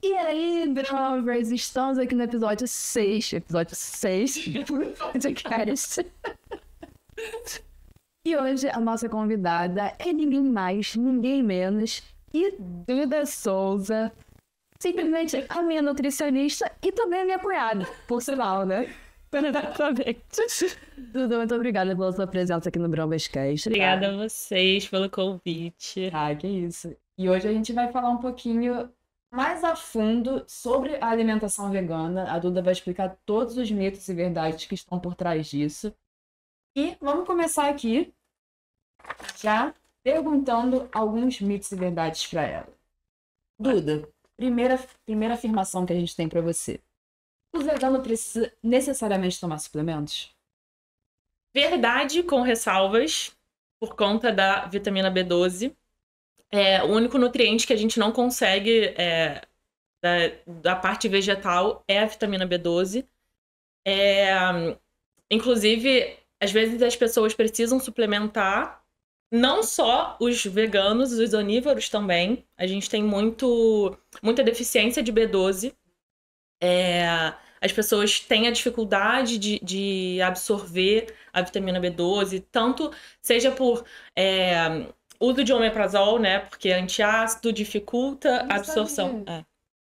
E aí, Brovers, estamos aqui no episódio 6 do podcast. E hoje a nossa convidada é ninguém mais, ninguém menos que Duda Souza, simplesmente a minha nutricionista e também a minha cunhada, por sinal, né? Exatamente. Duda, muito obrigada pela sua presença aqui no Brombascast. Obrigada a vocês pelo convite. Ah, que isso. E hoje a gente vai falar um pouquinho mais a fundo sobre a alimentação vegana. A Duda vai explicar todos os mitos e verdades que estão por trás disso. E vamos começar aqui já perguntando alguns mitos e verdades para ela. Duda, primeira afirmação que a gente tem para você. O vegano precisa necessariamente tomar suplementos? Verdade com ressalvas, por conta da vitamina B12. É o único nutriente que a gente não consegue da parte vegetal é a vitamina B12. Inclusive, às vezes as pessoas precisam suplementar, não só os veganos, os onívoros também. A gente tem muita deficiência de B12. As pessoas têm a dificuldade de absorver a vitamina B12, tanto seja por uso de omeprazol, né? Porque antiácido dificulta a absorção.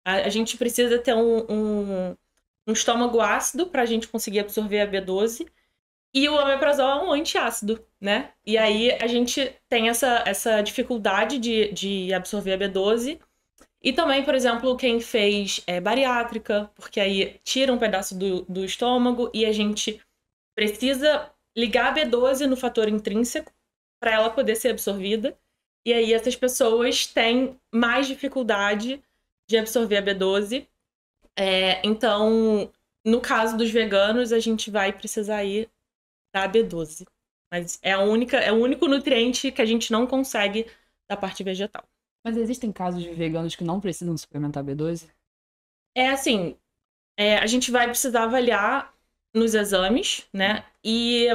A gente precisa ter um estômago ácido para a gente conseguir absorver a B12. E o omeprazol é um antiácido, né? E aí a gente tem essa dificuldade de absorver a B12. E também, por exemplo, quem fez bariátrica, porque aí tira um pedaço do estômago e a gente precisa ligar a B12 no fator intrínseco para ela poder ser absorvida. E aí essas pessoas têm mais dificuldade de absorver a B12. Então, no caso dos veganos, a gente vai precisar ir da B12. Mas é o único nutriente que a gente não consegue da parte vegetal. Mas existem casos de veganos que não precisam suplementar B12? A gente vai precisar avaliar nos exames, né? E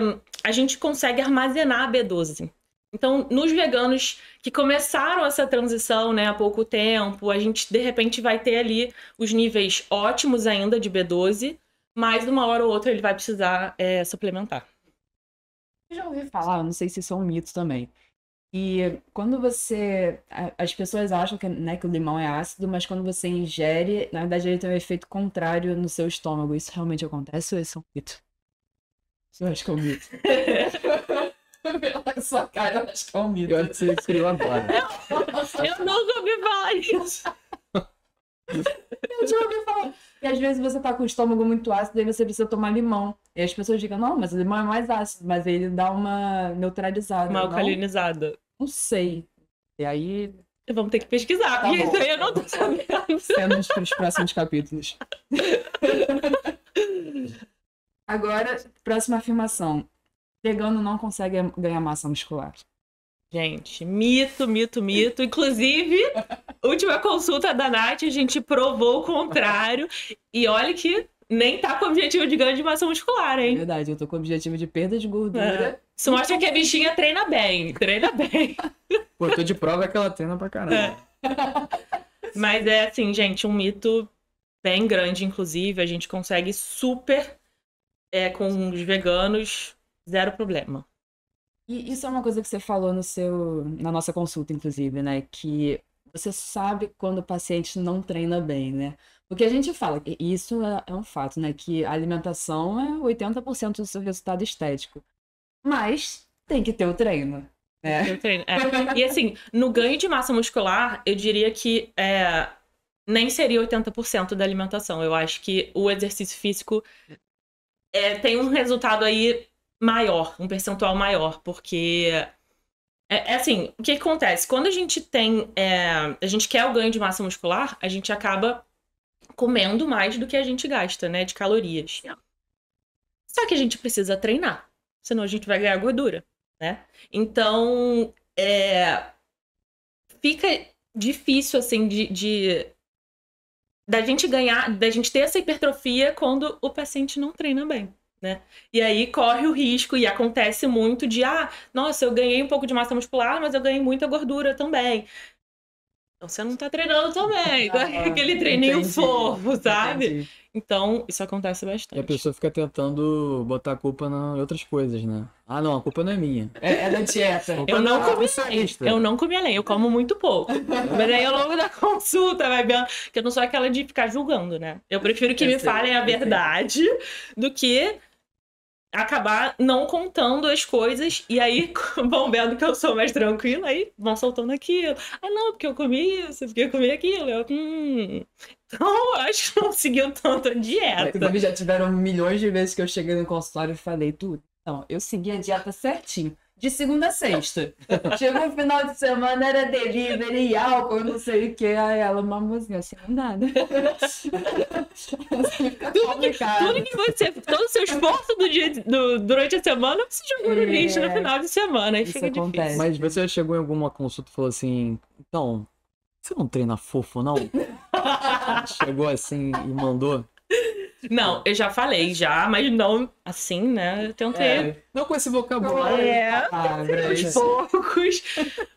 a gente consegue armazenar a B12. Então, nos veganos que começaram essa transição, né, há pouco tempo, a gente, de repente, vai ter ali os níveis ótimos ainda de B12, mas uma hora ou outra ele vai precisar suplementar. Eu já ouvi falar, não sei se isso é um mito também. E quando as pessoas acham que, né, que o limão é ácido, mas quando você ingere, na verdade ele tem um efeito contrário no seu estômago. Isso realmente acontece ou isso é um mito? Eu acho que é um mito. Pela sua cara, eu acho que é um mito. Eu acho que você criou agora. Eu nunca ouvi falar isso. Eu já ouvi falar. E às vezes você tá com o estômago muito ácido e você precisa tomar limão. E as pessoas dizem, não, mas o limão é mais ácido, mas ele dá uma neutralizada. Uma alcalinizada. Não sei. E aí... Vamos ter que pesquisar, porque isso aí eu não tô sabendo. Cenas para os próximos capítulos. Agora, próxima afirmação. Vegano não consegue ganhar massa muscular. Gente, mito, mito, mito. Inclusive, última consulta da Nath, a gente provou o contrário. E olha que nem tá com o objetivo de ganho de massa muscular, É hein? verdade, eu tô com o objetivo de perda de gordura. Isso mostra que a bichinha treina bem, treina bem. Pô, tô de prova que ela treina pra caramba. Mas é assim, gente, um mito bem grande, inclusive. A gente consegue super com os veganos, zero problema. E isso é uma coisa que você falou na nossa consulta, inclusive, né? Que você sabe quando o paciente não treina bem, né? Porque a gente fala, que isso é um fato, né? Que a alimentação é 80% do seu resultado estético. Mas tem que ter o treino, né? Eu treino. E assim, no ganho de massa muscular, eu diria que nem seria 80% da alimentação. Eu acho que o exercício físico tem um resultado aí maior, um percentual maior, porque assim, o que acontece? Quando a gente a gente quer o ganho de massa muscular, a gente acaba comendo mais do que a gente gasta, né, de calorias. Só que a gente precisa treinar, senão a gente vai ganhar gordura, né? Então, fica difícil, assim, da gente ter essa hipertrofia quando o paciente não treina bem, né? E aí corre o risco e acontece muito de, nossa, eu ganhei um pouco de massa muscular, mas eu ganhei muita gordura também. Então você não tá treinando também, tá? Aquele treininho Entendi, fofo, sabe? entendi. Então, isso acontece E a bastante. pessoa fica tentando botar a culpa em outras coisas, né? Ah, não, a culpa não é minha. É da dieta. Eu não comi nutricionista. Eu não comi além, eu como muito pouco. Mas aí ao longo da consulta vai vendo que eu não sou aquela de ficar julgando, né? Eu prefiro que Eu me sei, falem a eu sei. verdade do que acabar não contando as coisas e aí vão vendo que eu sou mais tranquila, aí vão soltando aquilo. Ah, não, porque eu comi isso, porque eu comi aquilo. Então, eu acho que não seguiu tanto a dieta. Inclusive, já tiveram milhões de vezes que eu cheguei no consultório e falei tudo. Então, eu segui a dieta certinho. De segunda a sexta. Chegou o final de semana, era delivery, álcool, não sei o que. Aí ela, mamozinha, assim, não dá, né? Tudo que você, todo o seu esforço durante a semana, você jogou no lixo no final de semana. Aí Isso fica acontece. difícil. Mas você já chegou em alguma consulta e falou assim, então, você não treina fofo, não? Chegou assim e mandou? Não, eu já falei, mas não assim, né? Eu tentei Não com esse vocabulário. aos poucos.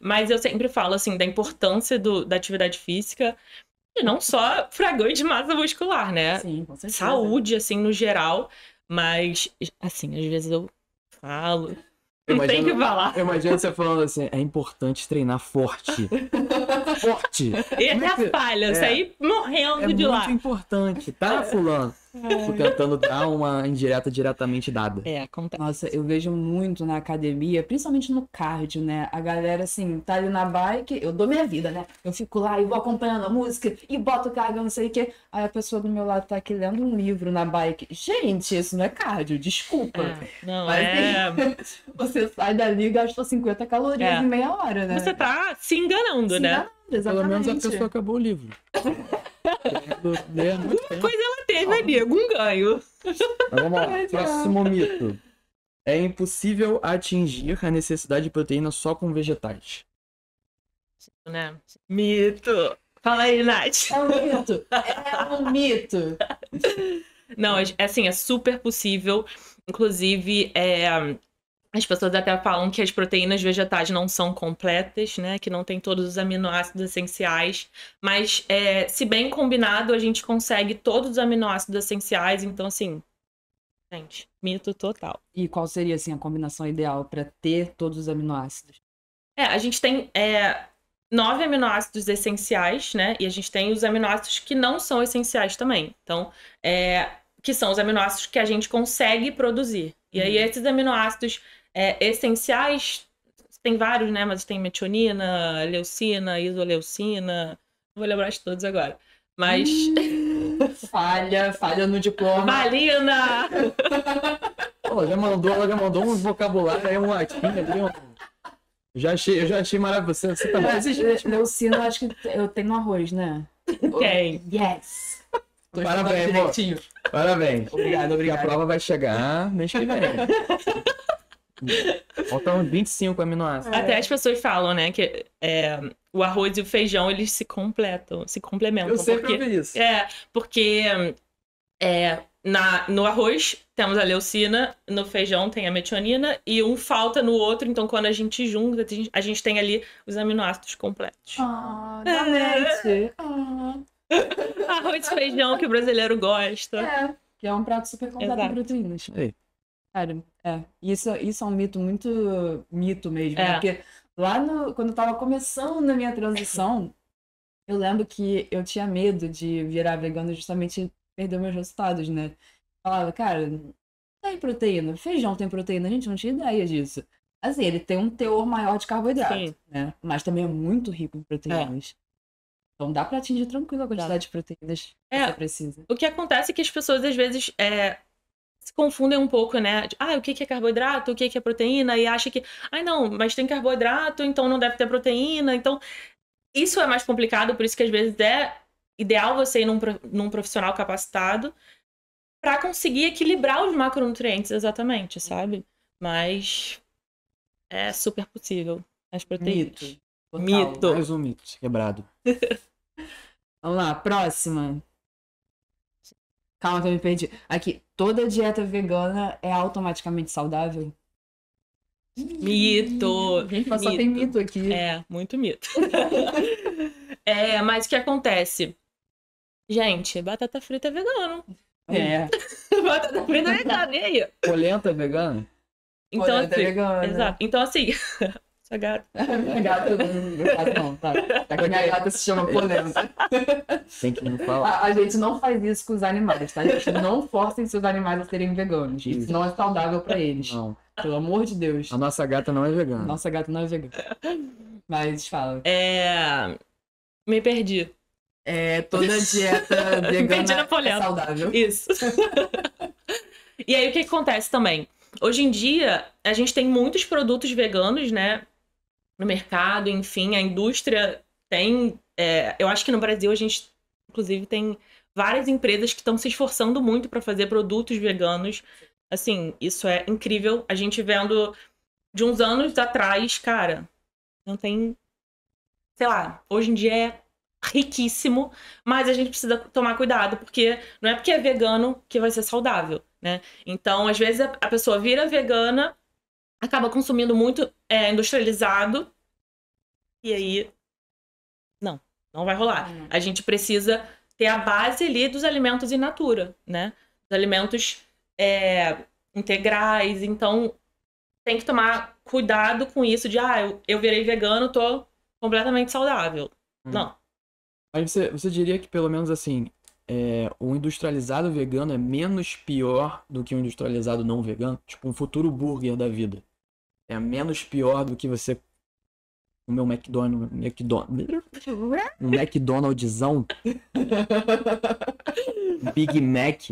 Mas eu sempre falo, assim, da importância da atividade física. E não só pra ganho de massa muscular, né? Sim, com certeza. Saúde, assim, no geral. Mas, assim, às vezes eu falo. Não tem que falar. Eu imagino você falando assim, é importante treinar forte. Forte. E até a falha, É. sair morrendo É de muito lá. importante, tá, fulano? Tô tentando dar uma indireta diretamente dada. Acontece. Nossa, eu vejo muito na academia, principalmente no cardio, né? A galera, assim, tá ali na bike, eu dou minha vida, né? Eu fico lá e vou acompanhando a música e boto cardio, não sei o quê. Aí a pessoa do meu lado tá aqui lendo um livro na bike. Gente, isso não é cardio, desculpa. Não, Mas, você sai dali e gastou 50 calorias em meia hora, né? Você tá se enganando, né? Pelo menos a Exatamente. pessoa acabou o livro. Ler muito tempo. Ela teve ali algum ganho. Mas vamos lá, próximo mito. É impossível atingir a necessidade de proteína só com vegetais. Né? Mito. Fala aí, Nath. É um mito. É um mito. Não, assim, é super possível. Inclusive, as pessoas até falam que as proteínas vegetais não são completas, né? Que não tem todos os aminoácidos essenciais. Mas, se bem combinado, a gente consegue todos os aminoácidos essenciais. Então, assim, gente, mito total. E qual seria, assim, a combinação ideal para ter todos os aminoácidos? A gente tem 9 aminoácidos essenciais, né? E a gente tem os aminoácidos que não são essenciais também. Então, que são os aminoácidos que a gente consegue produzir. E aí, esses aminoácidos essenciais, tem vários, né? Mas tem metionina, leucina, isoleucina. Não vou lembrar de todos agora. Mas. Falha no diploma. Valina! Ela já mandou um vocabulário aí, um latim ali. Eu já achei maravilhoso. Você tá Mas leucina, eu acho que eu tenho no arroz, né? Tem. Yes! Tô Parabéns, estudando amor. direitinho. Parabéns. Obrigado, Porque obrigado. a prova vai chegar mês que vem. Faltam 25 aminoácidos. Até as pessoas falam, né, que o arroz e o feijão, eles se complementam. Eu sempre porque, ouvi isso. porque no arroz temos a leucina, no feijão tem a metionina e um falta no outro, então quando a gente junta, a gente tem ali os aminoácidos completos. Realmente. Arroz e feijão que o brasileiro gosta. Que é um prato super completo Exato. de proteínas. Ei. Cara, isso é um mito muito mito mesmo, né? Porque lá quando eu tava começando na minha transição, eu lembro que eu tinha medo de virar vegano justamente perder meus resultados, né? Falava, cara, tem proteína, feijão tem proteína, a gente não tinha ideia disso. Assim, ele tem um teor maior de carboidrato, Sim. né? Mas também é muito rico em proteínas. Então dá pra atingir tranquilo a quantidade de proteínas que você precisa. O que acontece é que as pessoas, às vezes, se confundem um pouco, né? O que é carboidrato, o que é proteína, e acha que, não, mas tem carboidrato, então não deve ter proteína. Então, isso é mais complicado, por isso que às vezes é ideal você ir num profissional capacitado para conseguir equilibrar os macronutrientes, exatamente, sabe? Mas é super possível as proteínas. Mito. Mais um mito quebrado. Vamos lá, próxima. Calma que eu me perdi. Aqui, toda dieta vegana é automaticamente saudável? Mito. Gente, mas só tem mito aqui. Muito mito. Mas o que acontece? Gente, batata frita é vegano. Batata frita é vegana, e aí? Polenta é vegana? Então, Polenta é assim, vegana. exato. Então, assim, sua gata. Minha gata não faz não, tá? É que minha gata se chama polenta. Tem que não falar. A gente não faz isso com os animais, tá? A gente não força seus animais a serem veganos. Isso não é saudável pra eles. Não. Pelo amor de Deus. A nossa gata não é vegana. Nossa gata não é vegana. Mas fala. Me perdi. Toda dieta vegana na polenta. é saudável. Isso. E aí, o que acontece também? Hoje em dia, a gente tem muitos produtos veganos, né? No mercado, enfim, a indústria tem... eu acho que no Brasil a gente, inclusive, tem várias empresas que estão se esforçando muito para fazer produtos veganos. Assim, isso é incrível. A gente vendo de uns anos atrás, cara, não tem... Sei lá, hoje em dia é riquíssimo, mas a gente precisa tomar cuidado, porque não é porque é vegano que vai ser saudável, né? Então, às vezes, a pessoa vira vegana, acaba consumindo muito industrializado, e aí, não vai rolar. A gente precisa ter a base ali dos alimentos in natura, né? Os alimentos integrais, então tem que tomar cuidado com isso de, eu virei vegano, tô completamente saudável. Não. Mas você diria que, pelo menos assim, o industrializado vegano é menos pior do que o industrializado não vegano? Tipo, um futuro burger da vida. É menos pior do que você comer um McDonald'são? Big Mac?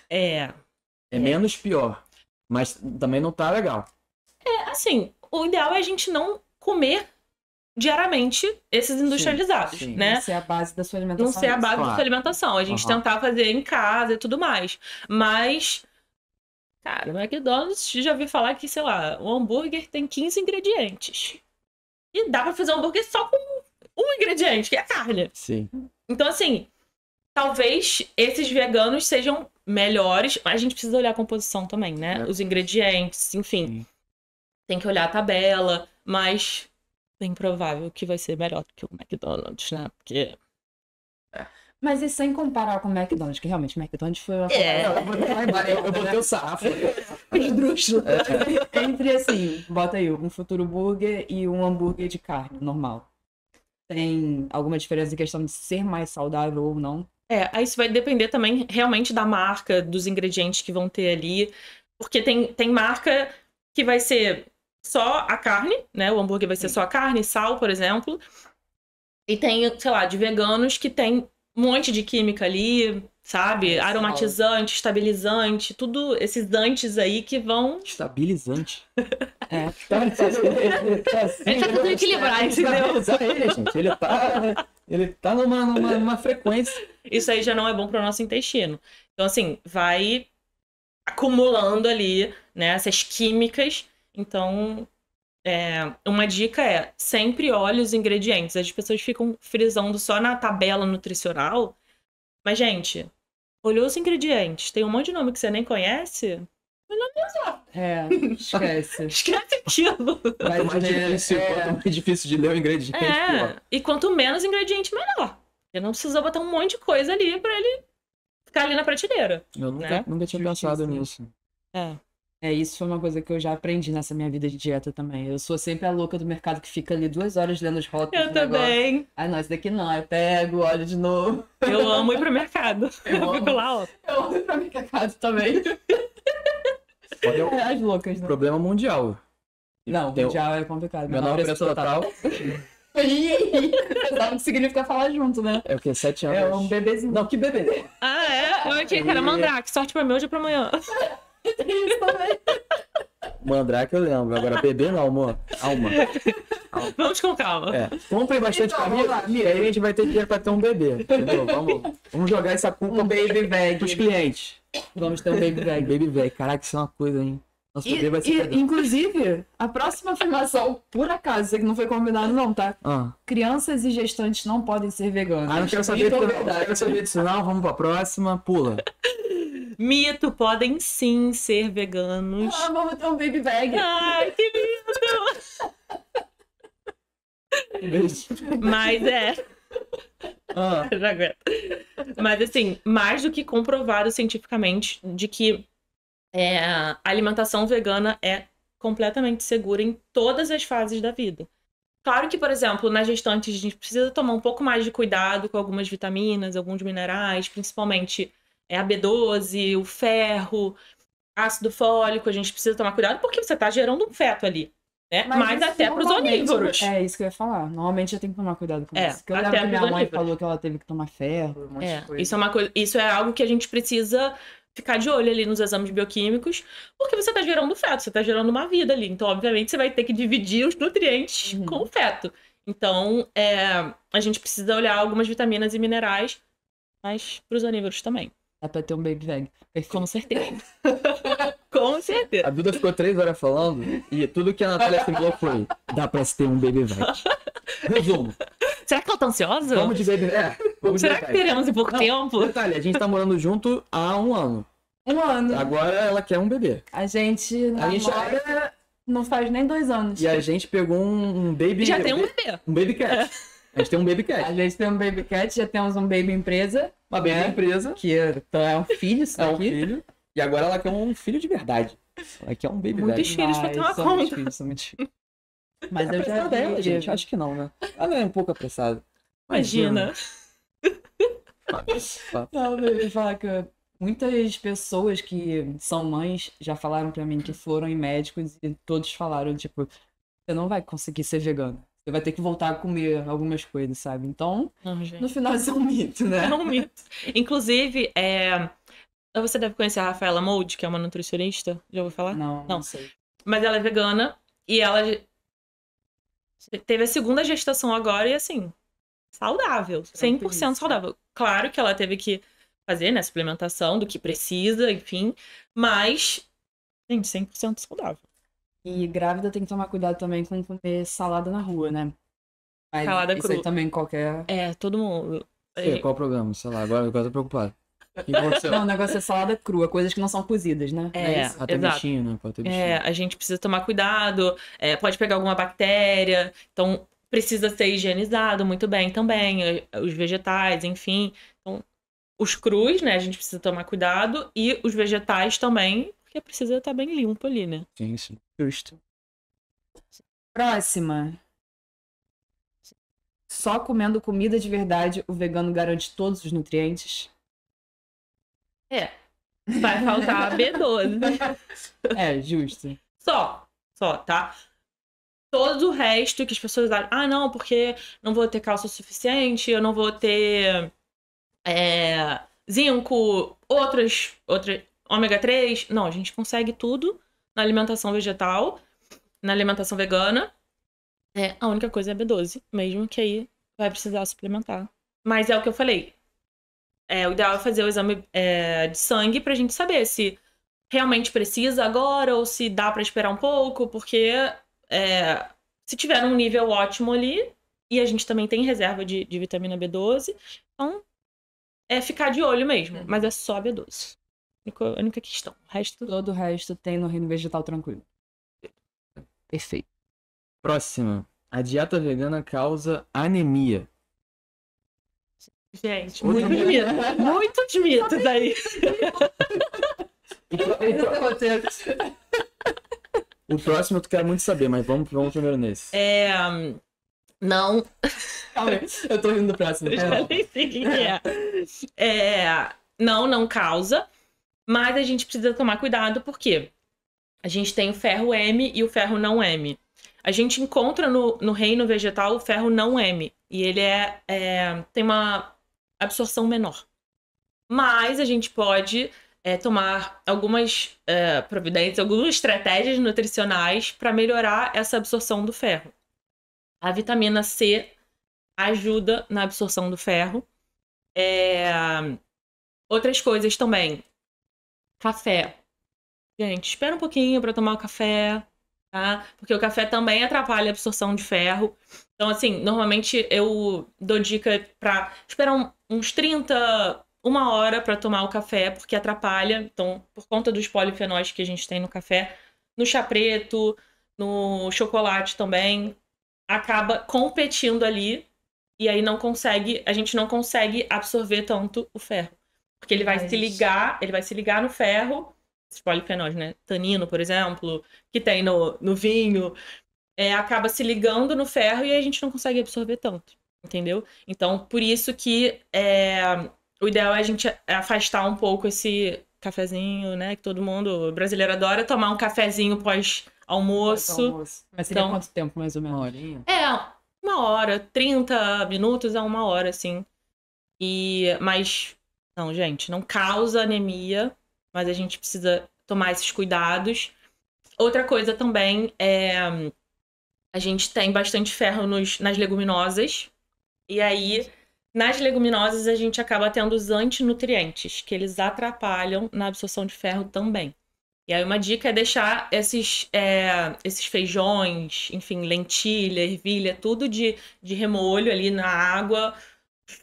É menos pior. Mas também não tá legal. Assim, o ideal é a gente não comer diariamente esses industrializados, sim. né? Não ser a base da sua alimentação. Não ser a base da sua alimentação. A gente tentar fazer em casa e tudo mais. Mas, cara, o McDonald's, já ouvi falar que, sei lá, o hambúrguer tem 15 ingredientes. E dá pra fazer um hambúrguer só com um ingrediente, que é a carne. Sim. Então, assim, talvez esses veganos sejam melhores, mas a gente precisa olhar a composição também, né? Os ingredientes, enfim. Sim. Tem que olhar a tabela, mas bem provável que vai ser melhor do que o McDonald's, né? Porque... Mas e sem comparar com o McDonald's, que realmente o McDonald's foi uma... Eu botei o sarrafo. Esdrúxulo. Entre, assim, bota aí, um futuro burger e um hambúrguer de carne, normal. Tem alguma diferença em questão de ser mais saudável ou não? Aí isso vai depender também realmente da marca, dos ingredientes que vão ter ali. Porque tem marca que vai ser só a carne, né? O hambúrguer vai ser só a carne, sal, por exemplo. E tem, sei lá, de veganos que tem um monte de química ali, sabe? Aromatizante, estabilizante, tudo esses antes aí que vão... Estabilizante? Ele tá tentando equilibrar, entendeu? Ele, gente. Ele tá numa frequência. Isso aí já não é bom pro nosso intestino. Então, assim, vai acumulando ali, né, essas químicas. Então, uma dica é sempre olhe os ingredientes. As pessoas ficam frisando só na tabela nutricional. Mas, gente, olhou os ingredientes. Tem um monte de nome que você nem conhece. Esquece. Esquece aquilo. Quanto mais difícil de ler o ingrediente, pior. E quanto menos ingrediente, melhor. Você não precisa botar um monte de coisa ali pra ele ficar ali na prateleira. Eu nunca tinha pensado nisso. Isso foi uma coisa que eu já aprendi nessa minha vida de dieta também. Eu sou sempre a louca do mercado que fica ali 2 horas lendo os rótulos Eu do negócio. também. Não, esse daqui não. Eu pego, olho de novo. Eu amo ir pro mercado. Eu fico lá, ó. Eu amo ir pro mercado também. As loucas, né? Problema mundial. Não, mundial é complicado. Menor preço total. Sabe o que significa falar junto, né? É o quê? 7 anos? É um bebezinho. Não, que bebê? Eu achei que era mandrake. Sorte pra mim hoje e pra amanhã. Isso também. Mandrake eu lembro. Agora bebê não, amor. Alma. Vamos com calma. Comprem bastante camisa e aí a gente vai ter dinheiro pra ter um bebê. Entendeu? Vamos jogar essa culpa baby bag pros clientes. Vamos ter um baby bag. Baby bag. Caraca, isso é uma coisa, hein? Nosso bebê vai ser inclusive, a próxima afirmação, por acaso, isso aqui não foi combinado não, tá? Crianças e gestantes não podem ser veganas. Não quero saber disso não. Vamos pra próxima. Pula. Mito, podem sim ser veganos. Vamos ter um baby bag. Ai, que lindo! Mas Ah, Já aguento. Mas, assim, mais do que comprovado cientificamente de que a alimentação vegana é completamente segura em todas as fases da vida. Claro que, por exemplo, nas gestantes a gente precisa tomar um pouco mais de cuidado com algumas vitaminas, alguns minerais, principalmente a B12, o ferro, ácido fólico, a gente precisa tomar cuidado porque você está gerando um feto ali, né? Mas isso até para os normalmente- onívoros. É isso que eu ia falar. Normalmente eu tenho que tomar cuidado com isso. Porque eu até lembro que minha pros mãe onívoros. falou que ela teve que tomar ferro, um monte de coisa. Isso é uma coisa, isso é algo que a gente precisa ficar de olho ali nos exames bioquímicos, porque você está gerando feto, você está gerando uma vida ali. Então, obviamente, você vai ter que dividir os nutrientes com o feto. Então, a gente precisa olhar algumas vitaminas e minerais, mas para os onívoros também. Dá pra ter um baby veg. Com certeza. Com certeza. a Duda ficou 3 horas falando e tudo que a Natália falou foi: dá pra se ter um baby veg. Resumo. Será que ela tá ansiosa? Vamos de baby vamos Será de que baby veg. teremos em pouco tempo? Detalhe, a gente tá morando junto há 1 ano. 1 ano. Agora ela quer um bebê. A gente namora não faz nem 2 anos. E a gente pegou um baby. Já tem um bebê. Um baby cat. A gente tem um baby A cat. gente tem um baby cat, já temos um baby empresa, Uma baby empresa. que então é um filho isso É um daqui. filho. E agora ela quer um filho de verdade. Ela quer um baby Muitos veg. filhos pra tomar São muitos conta. filhos, são muitos filhos. Mas eu já Apressada vi, ela, gente. Acho que não, né? Ela é um pouco apressada. Imagina. Não, eu ia falar que muitas pessoas que são mães já falaram pra mim que foram em médicos e todos falaram, tipo, você não vai conseguir ser vegana. Você vai ter que voltar a comer algumas coisas, sabe? Então, Não, gente. no final isso é um mito, né? É um mito. Inclusive, você deve conhecer a Rafaela Mold, que é uma nutricionista. Já ouviu falar? Não, Não. não sei. Mas ela é vegana e ela teve a segunda gestação agora e, assim, saudável. 100% saudável. Claro que ela teve que fazer, né, suplementação do que precisa, enfim. Mas, gente, 100% saudável. E grávida tem que tomar cuidado também com comer salada na rua, né? Mas Salada isso crua. aí também qualquer... Todo mundo. Qual o problema? Sei lá, agora eu tô preocupado. O que aconteceu? Não, o negócio é salada crua, coisas que não são cozidas, né? Não É. isso? Até Exato. bichinho, né? Pode ter bichinho. A gente precisa tomar cuidado, pode pegar alguma bactéria, então precisa ser higienizado muito bem também, os vegetais, enfim. Então, os crus, né, a gente precisa tomar cuidado, e os vegetais também, porque precisa estar bem limpo ali, né? Sim, sim. Justo. Próxima. Só comendo comida de verdade, o vegano garante todos os nutrientes? Vai faltar a B12. É, justo. Só, tá? Todo o resto que as pessoas acham, não, porque não vou ter cálcio suficiente, eu não vou ter zinco, outras ômega 3. Não, a gente consegue tudo na alimentação vegetal, na alimentação vegana. A única coisa é a B12, mesmo que aí vai precisar suplementar. Mas é o que eu falei. O ideal é fazer o exame de sangue pra gente saber se realmente precisa agora ou se dá pra esperar um pouco, porque se tiver um nível ótimo ali, e a gente também tem reserva de vitamina B12, então é ficar de olho mesmo, mas é só B12. A única questão. O resto... Todo o resto tem no reino vegetal tranquilo. Perfeito. Próxima. A dieta vegana causa anemia. Gente, Outra muitos mulher. mitos. Muitos mitos aí. O próximo eu quero muito saber, mas vamos primeiro nesse. Não. Calma aí, eu tô indo do próximo. Eu já nem sei o que é. Não causa, mas a gente precisa tomar cuidado porque a gente tem o ferro M e o ferro não M. A gente encontra no reino vegetal o ferro não M e ele tem uma absorção menor. Mas a gente pode tomar algumas providências, algumas estratégias nutricionais para melhorar essa absorção do ferro. A vitamina C ajuda na absorção do ferro. Outras coisas também. Café. Gente, espera um pouquinho para tomar o café, tá? Porque o café também atrapalha a absorção de ferro. Então, assim, normalmente eu dou dica para esperar uns 1 hora para tomar o café, porque atrapalha. Então, por conta dos polifenóis que a gente tem no café, no chá preto, no chocolate também, acaba competindo ali e aí a gente não consegue absorver tanto o ferro. Porque ele vai se ligar no ferro, esses polifenóis, né? Tanino, por exemplo, que tem no vinho, acaba se ligando no ferro e a gente não consegue absorver tanto, entendeu? Então, por isso que o ideal é a gente afastar um pouco esse cafezinho, né? Que todo mundo brasileiro adora tomar um cafezinho pós-almoço. Mas seria Então, quanto tempo, mais ou menos? Uma horinha. 1 hora, 30 minutos a 1 hora, assim. Mas, não, gente, não causa anemia, mas a gente precisa tomar esses cuidados. Outra coisa também a gente tem bastante ferro nas leguminosas. E aí, nas leguminosas, a gente acaba tendo os antinutrientes, que eles atrapalham na absorção de ferro também. E aí, uma dica é deixar esses feijões, enfim, lentilha, ervilha, tudo de remolho ali na água,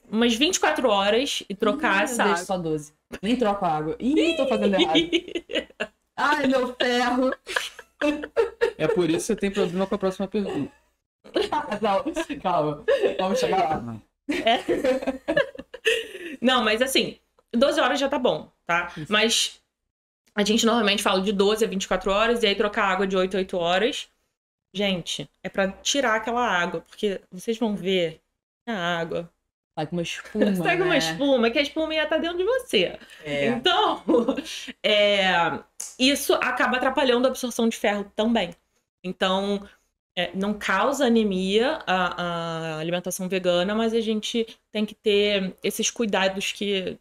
umas 24 horas e trocar essa Eu água. deixo só 12. Nem troco a água. Ih, tô fazendo errado. Ai, meu ferro. É por isso que você tem problema com a próxima pergunta. Não, calma. Vamos chegar lá. Não, mas assim, 12 horas já tá bom, tá? Isso. Mas a gente normalmente fala de 12 a 24 horas e aí trocar água de 8 a 8 horas. Gente, é pra tirar aquela água, porque vocês vão ver a água. Sai com uma espuma, Sai com uma né? espuma, que a espuma ia estar dentro de você. É. Então, isso acaba atrapalhando a absorção de ferro também. Então, não causa anemia a alimentação vegana, mas a gente tem que ter esses cuidados que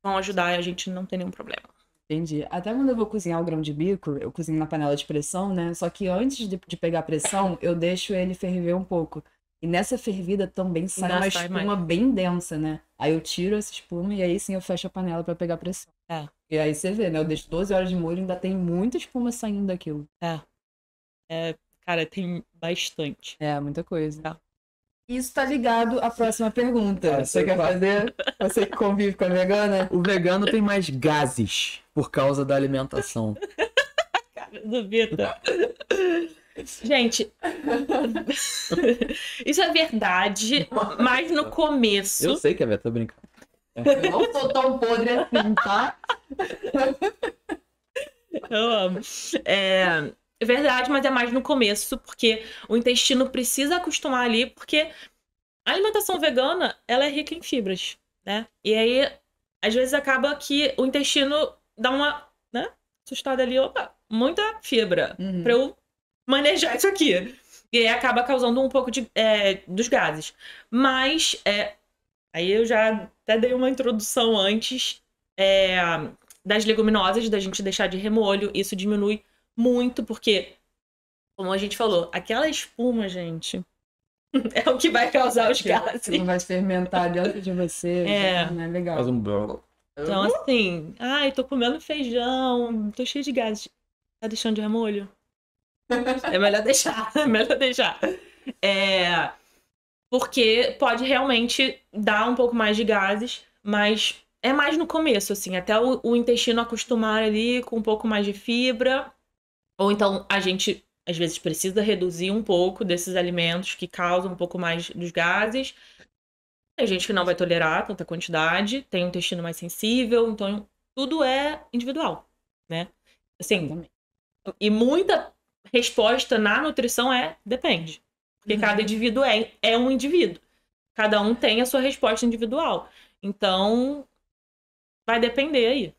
vão ajudar a gente não ter nenhum problema. Entendi. Até quando eu vou cozinhar o grão de bico, eu cozinho na panela de pressão, né? Só que antes de pegar a pressão, eu deixo ele ferver um pouco. E nessa fervida também sai Ainda uma sai espuma bem densa, né? Aí eu tiro essa espuma e aí sim eu fecho a panela pra pegar a pressão. E aí você vê, né? Eu deixo 12 horas de molho e ainda tem muita espuma saindo daquilo. Cara, tem bastante. É, muita coisa. Tá. Isso tá ligado à próxima pergunta. Você quer fazer? Você que convive com a vegana? O vegano tem mais gases por causa da alimentação. Cara do Vitor. Gente, isso é verdade, mas no começo. Eu sei que é, tô brincando. Eu não sou tão podre assim, tá? Eu amo. É verdade, mas é mais no começo, porque o intestino precisa acostumar ali, porque a alimentação vegana, ela é rica em fibras, né? E aí, às vezes acaba que o intestino dá uma, né, assustada ali, opa, muita fibra pra eu manejar isso aqui. E aí acaba causando um pouco dos gases. Mas, aí eu já até dei uma introdução antes das leguminosas, da gente deixar de remolho. Isso diminui muito, porque, como a gente falou, aquela espuma, gente, é o que vai causar os gases. Não vai fermentar dentro de você. Não é legal. Faz um brrr. Então, assim, ai, tô comendo feijão, tô cheio de gases. Tá deixando de remolho? É melhor deixar, é melhor deixar. Porque pode realmente dar um pouco mais de gases, mas é mais no começo, assim, até o intestino acostumar ali com um pouco mais de fibra. Ou então a gente, às vezes, precisa reduzir um pouco desses alimentos que causam um pouco mais dos gases. Tem gente que não vai tolerar tanta quantidade, tem um intestino mais sensível, então tudo é individual, né? Assim, e muita resposta na nutrição depende. Porque cada indivíduo é um indivíduo. Cada um tem a sua resposta individual. Então, vai depender aí.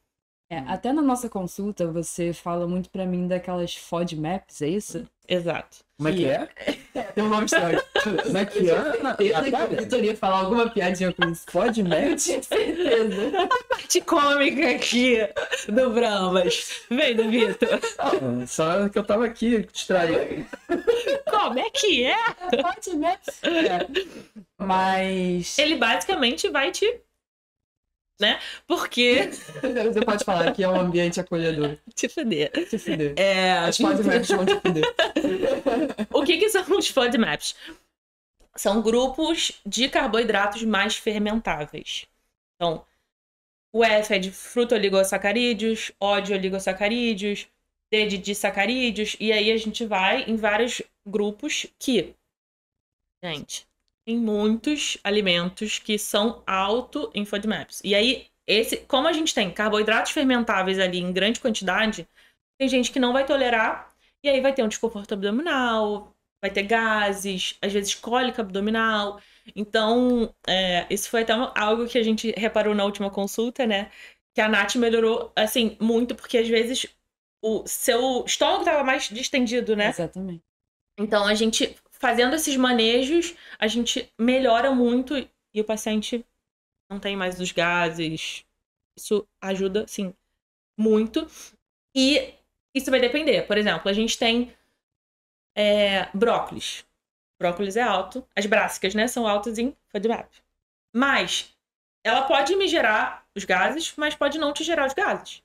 Até na nossa consulta, você fala muito pra mim daquelas FODMAPs, é isso? Exato. Como é que é? Tem um nome estranho. Como é que é? Eu Vitor ia falar alguma piadinha com isso. FODMAP? Eu tinha certeza. Parte cômica aqui do Brahmas. Vem do Vitor. Só que eu tava aqui distraído. Como é que é? FODMAP. Mas... Ele basicamente vai te... né? Porque... Você pode falar que é um ambiente acolhedor. te fuder. Te fuder. As FODMAPs vão te fuder. O que são os FODMAPs? São grupos de carboidratos mais fermentáveis. Então, o F é de fruto-oligosacarídeos, O de oligosacarídeos, D de disacarídeos, e aí a gente vai em vários grupos que... Gente, tem muitos alimentos que são alto em FODMAPs. E aí, como a gente tem carboidratos fermentáveis ali em grande quantidade, tem gente que não vai tolerar, e aí vai ter um desconforto abdominal, vai ter gases, às vezes cólica abdominal. Então, isso foi até algo que a gente reparou na última consulta, né? Que a Nath melhorou, assim, muito, porque às vezes o seu estômago estava mais distendido, né? Exatamente. Então, a gente, fazendo esses manejos, a gente melhora muito e o paciente não tem mais os gases. Isso ajuda, sim, muito. E isso vai depender. Por exemplo, a gente tem brócolis. Brócolis é alto. As brássicas, né, são altas em FODMAP. Mas ela pode me gerar os gases, mas pode não te gerar os gases.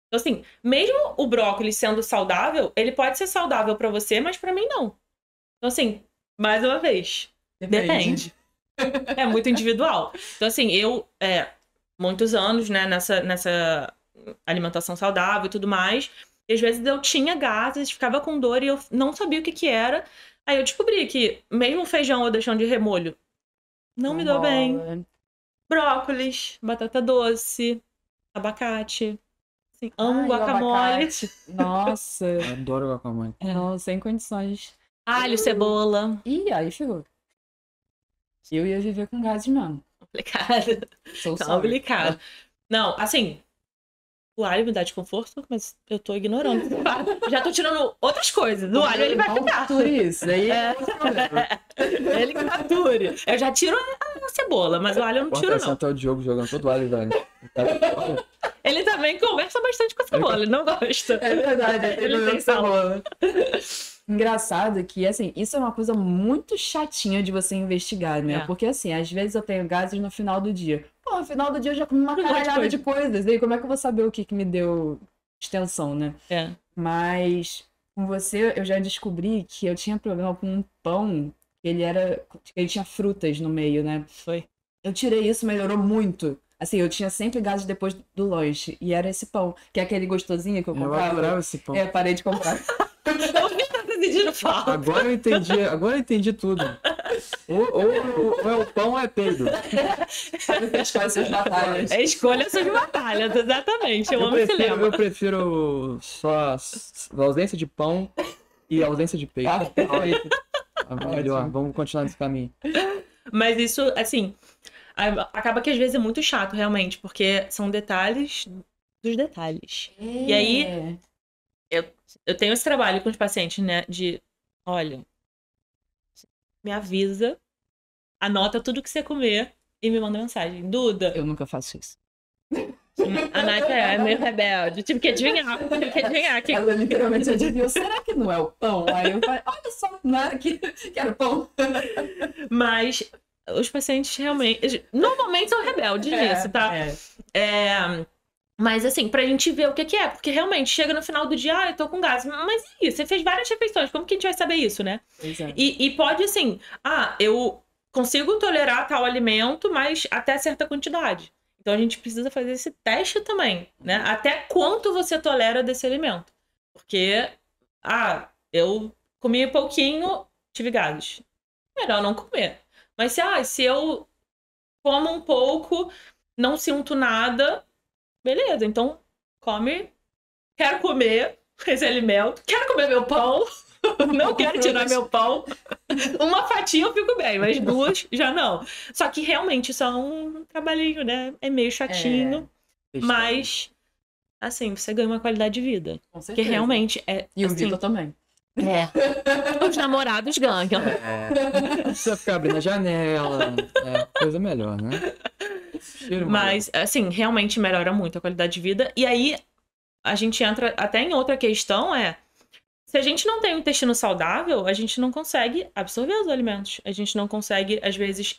Então, assim, mesmo o brócolis sendo saudável, ele pode ser saudável pra você, mas pra mim não. Então, assim, mais uma vez, depende. É muito individual. Então, assim, eu, muitos anos, né, nessa alimentação saudável e tudo mais, e às vezes eu tinha gases, ficava com dor e eu não sabia o que era. Aí eu descobri que mesmo feijão ou deixão de remolho não me deu bem. Brócolis, batata doce, abacate. Assim, amo guacamole. Nossa. Eu adoro guacamole. Não, sem condições. Alho, cebola. Ih, aí ferrou. Eu ia viver com gases mesmo. Complicado. Sou sorry. Complicado. Não, assim, o alho me dá desconforto, mas eu tô ignorando. Já tô tirando outras coisas. O alho, ele vai ficar. Isso. Aí ele que capture. Eu já tiro a cebola, mas o alho eu não tiro, não. Até o Diogo jogando todo o alho, velho. Ele também conversa bastante com a cebola, ele não gosta. É verdade, ele tem cebola. Engraçado que, assim, isso é uma coisa muito chatinha de você investigar, né? Porque, assim, às vezes eu tenho gases no final do dia. Pô, no final do dia eu já comi uma caralhada de coisas. E aí, como é que eu vou saber o que me deu extensão, né? Mas, com você, eu já descobri que eu tinha problema com um pão. Ele tinha frutas no meio, né? Foi. Eu tirei isso, melhorou muito. Assim, eu tinha sempre gases depois do lanche. E era esse pão, que é aquele gostosinho que eu comprava. Eu adorava esse pão. Parei de comprar. Eu vi tá sentindo falta. Agora eu entendi tudo. Ou é o pão ou é peido. Escolha suas batalhas. Escolha suas batalhas, exatamente. Eu amo esse lema. Eu prefiro só a ausência de pão e a ausência de peito. Melhor, vamos continuar nesse caminho. Mas isso, assim, acaba que às vezes é muito chato, realmente, porque são detalhes dos detalhes. E aí, eu tenho esse trabalho com os pacientes, né, olha, me avisa, anota tudo que você comer e me manda mensagem. Duda. Eu nunca faço isso. A Nath é meio rebelde. Tive que adivinhar. Ela literalmente adivinhou. Será que não é o pão? Aí eu falei, olha só, não era que era o pão. Mas os pacientes realmente... Normalmente são rebeldes nisso, tá? Mas assim, pra gente ver o que é. Porque realmente, chega no final do dia, eu tô com gás. Mas e isso? Você fez várias refeições. Como que a gente vai saber isso, né? E pode, assim... eu consigo tolerar tal alimento, mas até certa quantidade. Então a gente precisa fazer esse teste também, né? Até quanto você tolera desse alimento. Porque, eu comi pouquinho, tive gases. Melhor não comer. Mas se eu como um pouco, não sinto nada, beleza, então come. Quero comer esse alimento, quero comer meu pão, não quero tirar meu pão. Uma fatia eu fico bem, mas 2 já não. Só que realmente isso é um trabalhinho, né? É meio chatinho, mas assim, você ganha uma qualidade de vida. Com certeza. Porque realmente é. E o assim, Vitor também. Os namorados ganham. Não precisa ficar abrindo a janela. Coisa melhor, né? Mas, assim, realmente melhora muito a qualidade de vida. E aí, a gente entra até em outra questão, se a gente não tem um intestino saudável, a gente não consegue absorver os alimentos. A gente não consegue, às vezes,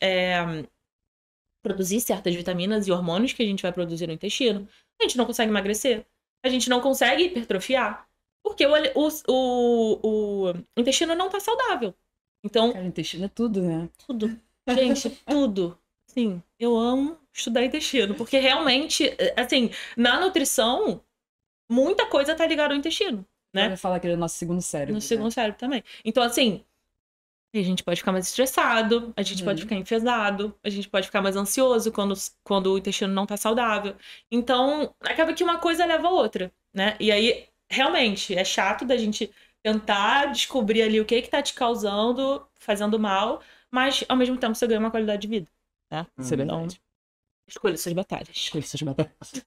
produzir certas vitaminas e hormônios que a gente vai produzir no intestino. A gente não consegue emagrecer. A gente não consegue hipertrofiar. Porque o intestino não tá saudável. Então... Cara, o intestino é tudo, né? Tudo. Gente, tudo. Sim, eu amo estudar intestino. Porque realmente, assim, na nutrição, muita coisa tá ligada ao intestino. Né? Eu ia falar que ele é o nosso segundo cérebro. No segundo cérebro também. Então, assim, E a gente pode ficar mais estressado, a gente pode ficar enfesado, a gente pode ficar mais ansioso quando o intestino não tá saudável. Então, acaba que uma coisa leva a outra, né? E aí, realmente, é chato da gente tentar descobrir ali o que tá te causando, fazendo mal, mas ao mesmo tempo você ganha uma qualidade de vida, né? Isso é Então, verdade. escolha suas batalhas. Escolha suas batalhas.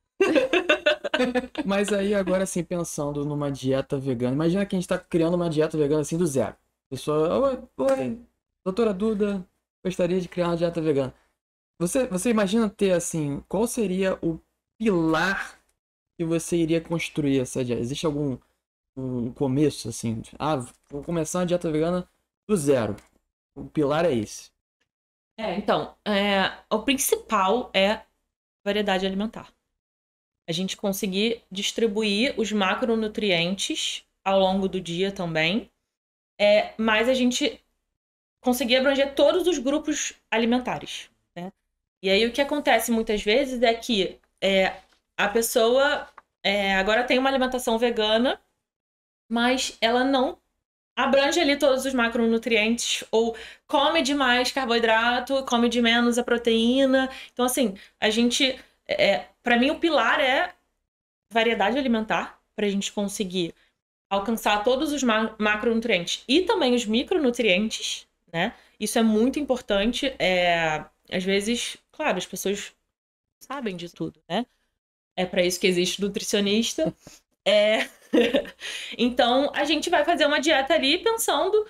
Mas aí agora assim, pensando numa dieta vegana, imagina que a gente tá criando uma dieta vegana assim do zero. Pessoa, oi, doutora Duda, gostaria de criar uma dieta vegana. Você imagina ter assim, qual seria o pilar que você iria construir essa dieta? Existe algum um começo assim? Vou começar uma dieta vegana do zero. O pilar é esse. Então, o principal é variedade alimentar. A gente conseguir distribuir os macronutrientes ao longo do dia também, mas a gente conseguir abranger todos os grupos alimentares, né? E aí o que acontece muitas vezes é que a pessoa agora tem uma alimentação vegana, mas ela não abrange ali todos os macronutrientes, ou come demais carboidrato, come de menos a proteína. Então, assim, a gente... para mim, o pilar é variedade alimentar, para a gente conseguir alcançar todos os macronutrientes e também os micronutrientes, né? Isso é muito importante. Às vezes, claro, as pessoas sabem de tudo, né? É para isso que existe nutricionista. Então, a gente vai fazer uma dieta ali pensando...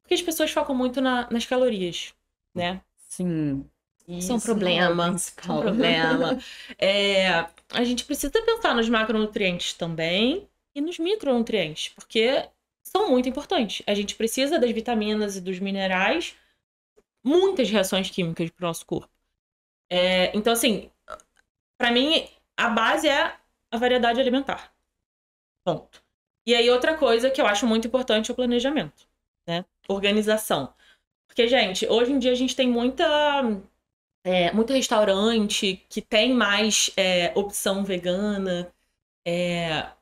Porque as pessoas focam muito nas calorias, né? Sim. Isso é um problema. Isso é um problema. A gente precisa pensar nos macronutrientes também e nos micronutrientes, porque são muito importantes. A gente precisa das vitaminas e dos minerais, muitas reações químicas para o nosso corpo. Então, assim, para mim, a base é a variedade alimentar. Ponto. E aí, outra coisa que eu acho muito importante é o planejamento, né? Organização. Porque, gente, hoje em dia a gente tem muito restaurante que tem mais opção vegana.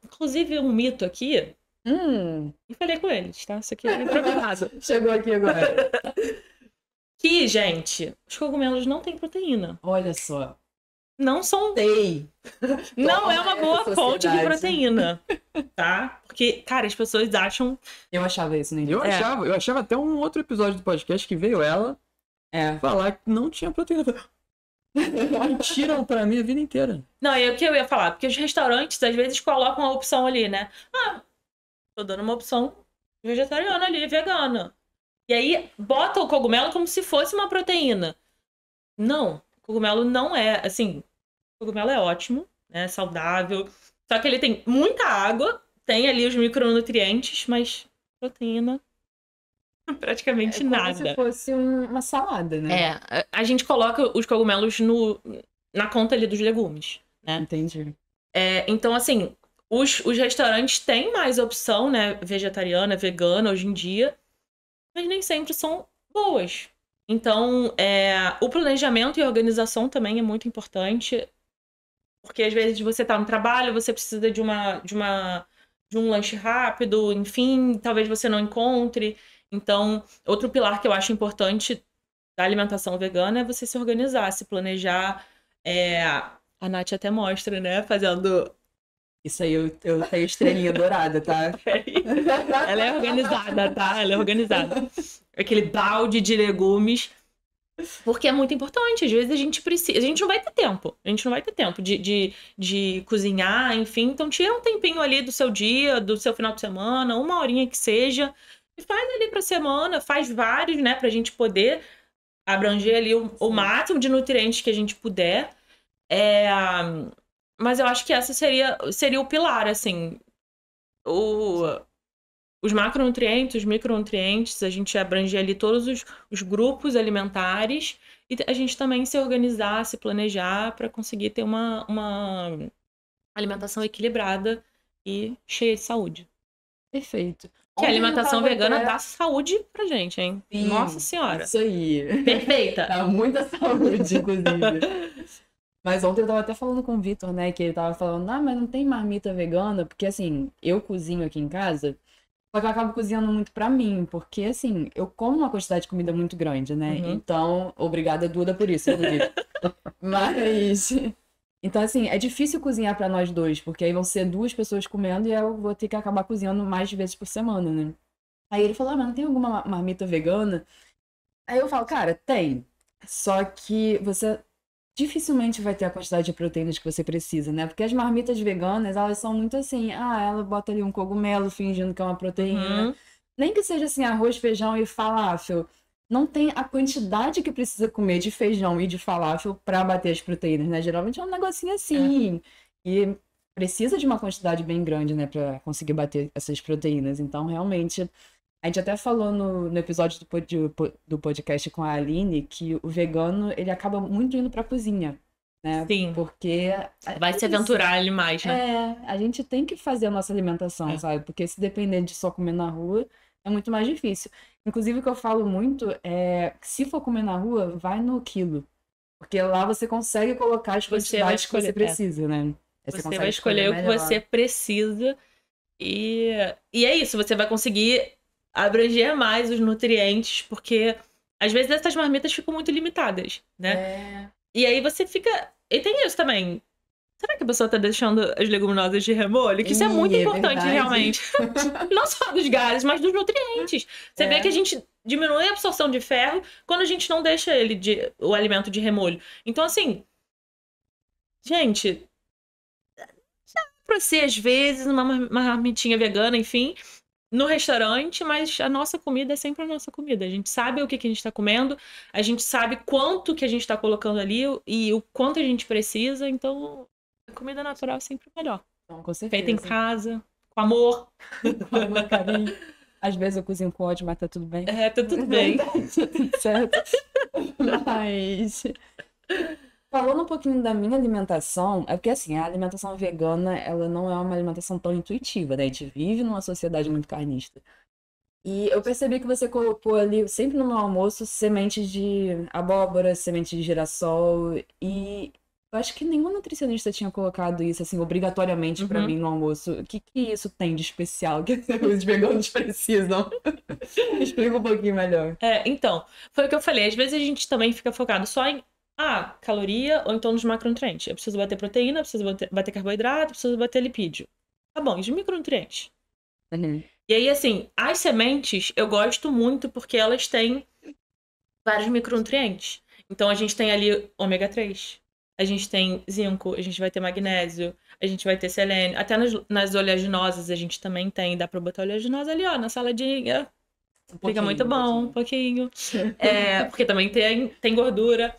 Inclusive, um mito aqui. E falei com eles, tá? Isso aqui é improvisado. Chegou aqui agora. Que, gente, os cogumelos não têm proteína. Olha só. Não são... Não é uma boa fonte de proteína, tá? Porque, cara, as pessoas acham... Eu achava isso no Eu início. achava até um outro episódio do podcast que veio ela falar que não tinha proteína. Mentiram pra mim a vida inteira. Não, é o que eu ia falar, porque os restaurantes às vezes colocam a opção ali, né? Tô dando uma opção vegetariana ali, vegana. E aí bota o cogumelo como se fosse uma proteína. Não, o cogumelo não é, assim, o cogumelo é ótimo, né? Saudável. Só que ele tem muita água, tem ali os micronutrientes, mas proteína praticamente nada. Como se fosse uma salada, né? A gente coloca os cogumelos na conta ali dos legumes, né? Entendi. Então, assim, os restaurantes têm mais opção, né? Vegetariana, vegana hoje em dia, mas nem sempre são boas. Então, o planejamento e a organização também é muito importante, porque às vezes você tá no trabalho, você precisa de um lanche rápido, enfim, talvez você não encontre. Então, outro pilar que eu acho importante da alimentação vegana é você se organizar, se planejar. A Nath até mostra, né? Fazendo... Isso aí, eu tenho estrelinha dourada, tá? Ela é organizada, tá? Ela é organizada. Aquele balde de legumes. Porque é muito importante. Às vezes a gente precisa... A gente não vai ter tempo. A gente não vai ter tempo de cozinhar, enfim. Então, tira um tempinho ali do seu dia, do seu final de semana, uma horinha que seja... E faz ali pra semana, faz vários, né? Pra gente poder abranger ali o máximo de nutrientes que a gente puder. Mas eu acho que essa seria o pilar, assim. Os macronutrientes, os micronutrientes, a gente abranger ali todos os grupos alimentares. E a gente também se organizar, se planejar para conseguir ter uma alimentação equilibrada e cheia de saúde. Perfeito. Que a alimentação vegana dá saúde pra gente, hein? Sim, Nossa Senhora. Isso aí. Perfeita. Dá muita saúde, inclusive. Mas ontem eu tava até falando com o Vitor, né? Que ele tava falando, mas não tem marmita vegana, porque assim, eu cozinho aqui em casa Só que eu acabo cozinhando muito pra mim, porque assim, eu como uma quantidade de comida muito grande, né? Uhum. Então, obrigada, Duda, por isso, inclusive. Mas. Então, assim, é difícil cozinhar pra nós dois, porque aí vão ser 2 pessoas comendo e eu vou ter que acabar cozinhando mais vezes por semana, né? Aí ele falou, mas não tem alguma marmita vegana? Aí eu falo, cara, tem. Só que você dificilmente vai ter a quantidade de proteínas que você precisa, né? Porque as marmitas veganas, elas são muito assim, ela bota ali um cogumelo fingindo que é uma proteína. Uhum. Nem que seja assim, arroz, feijão e falafel. Não tem a quantidade que precisa comer de feijão e de falafel para bater as proteínas, né? Geralmente é um negocinho assim. E precisa de uma quantidade bem grande, né, para conseguir bater essas proteínas. Então, realmente, a gente até falou no episódio do podcast com a Aline que o vegano, ele acaba muito indo pra cozinha, né? Sim. Porque Vai se aventurar ali mais, né? a gente tem que fazer a nossa alimentação, É. sabe? Porque se depender de só comer na rua, é muito mais difícil. Inclusive, o que eu falo muito é que se for comer na rua, vai no quilo. Porque lá você consegue colocar as Você vai quantidades que você escolher, precisa, né? Aí Você consegue vai escolher o que melhor. você precisa e é isso, você vai conseguir abranger mais os nutrientes, porque às vezes essas marmitas ficam muito limitadas, né? É. E aí você fica... E tem isso também. Será que a pessoa tá deixando as leguminosas de remolho? Que isso é muito Ih, é importante, verdade. realmente. Não só dos gases, mas dos nutrientes. Você vê que a gente diminui a absorção de ferro quando a gente não deixa o alimento de remolho. Então, assim, gente, pra ser, às vezes, uma marmitinha vegana, enfim, no restaurante, mas a nossa comida é sempre a nossa comida. A gente sabe o que a gente tá comendo, a gente sabe quanto que a gente tá colocando ali e o quanto a gente precisa, então a comida natural é sempre melhor. Então, com certeza. Feita em casa, com amor. Com amor, carinho. Às vezes eu cozinho com ódio, mas tá tudo bem. É, tá tudo bem. Tá tudo certo. Mas falando um pouquinho da minha alimentação, é porque assim, a alimentação vegana, ela não é uma alimentação tão intuitiva, né? A gente vive numa sociedade muito carnista. E eu percebi que você colocou ali, sempre no meu almoço, sementes de abóbora, semente de girassol. E eu acho que nenhum nutricionista tinha colocado isso, assim, obrigatoriamente pra mim no almoço. O que isso tem de especial que os veganos precisam? Explica um pouquinho melhor. Então, foi o que eu falei. Às vezes a gente também fica focado só em caloria ou então nos macronutrientes. Eu preciso bater proteína, eu preciso bater carboidrato, eu preciso bater lipídio. Tá bom, e os micronutrientes? E aí, assim, as sementes eu gosto muito porque elas têm vários micronutrientes. Então a gente tem ali ômega 3, a gente tem zinco, a gente vai ter magnésio, a gente vai ter selênio. Até nas oleaginosas a gente também tem. Dá pra botar oleaginosa ali, ó, na saladinha. Fica muito bom, um pouquinho. Porque também tem gordura.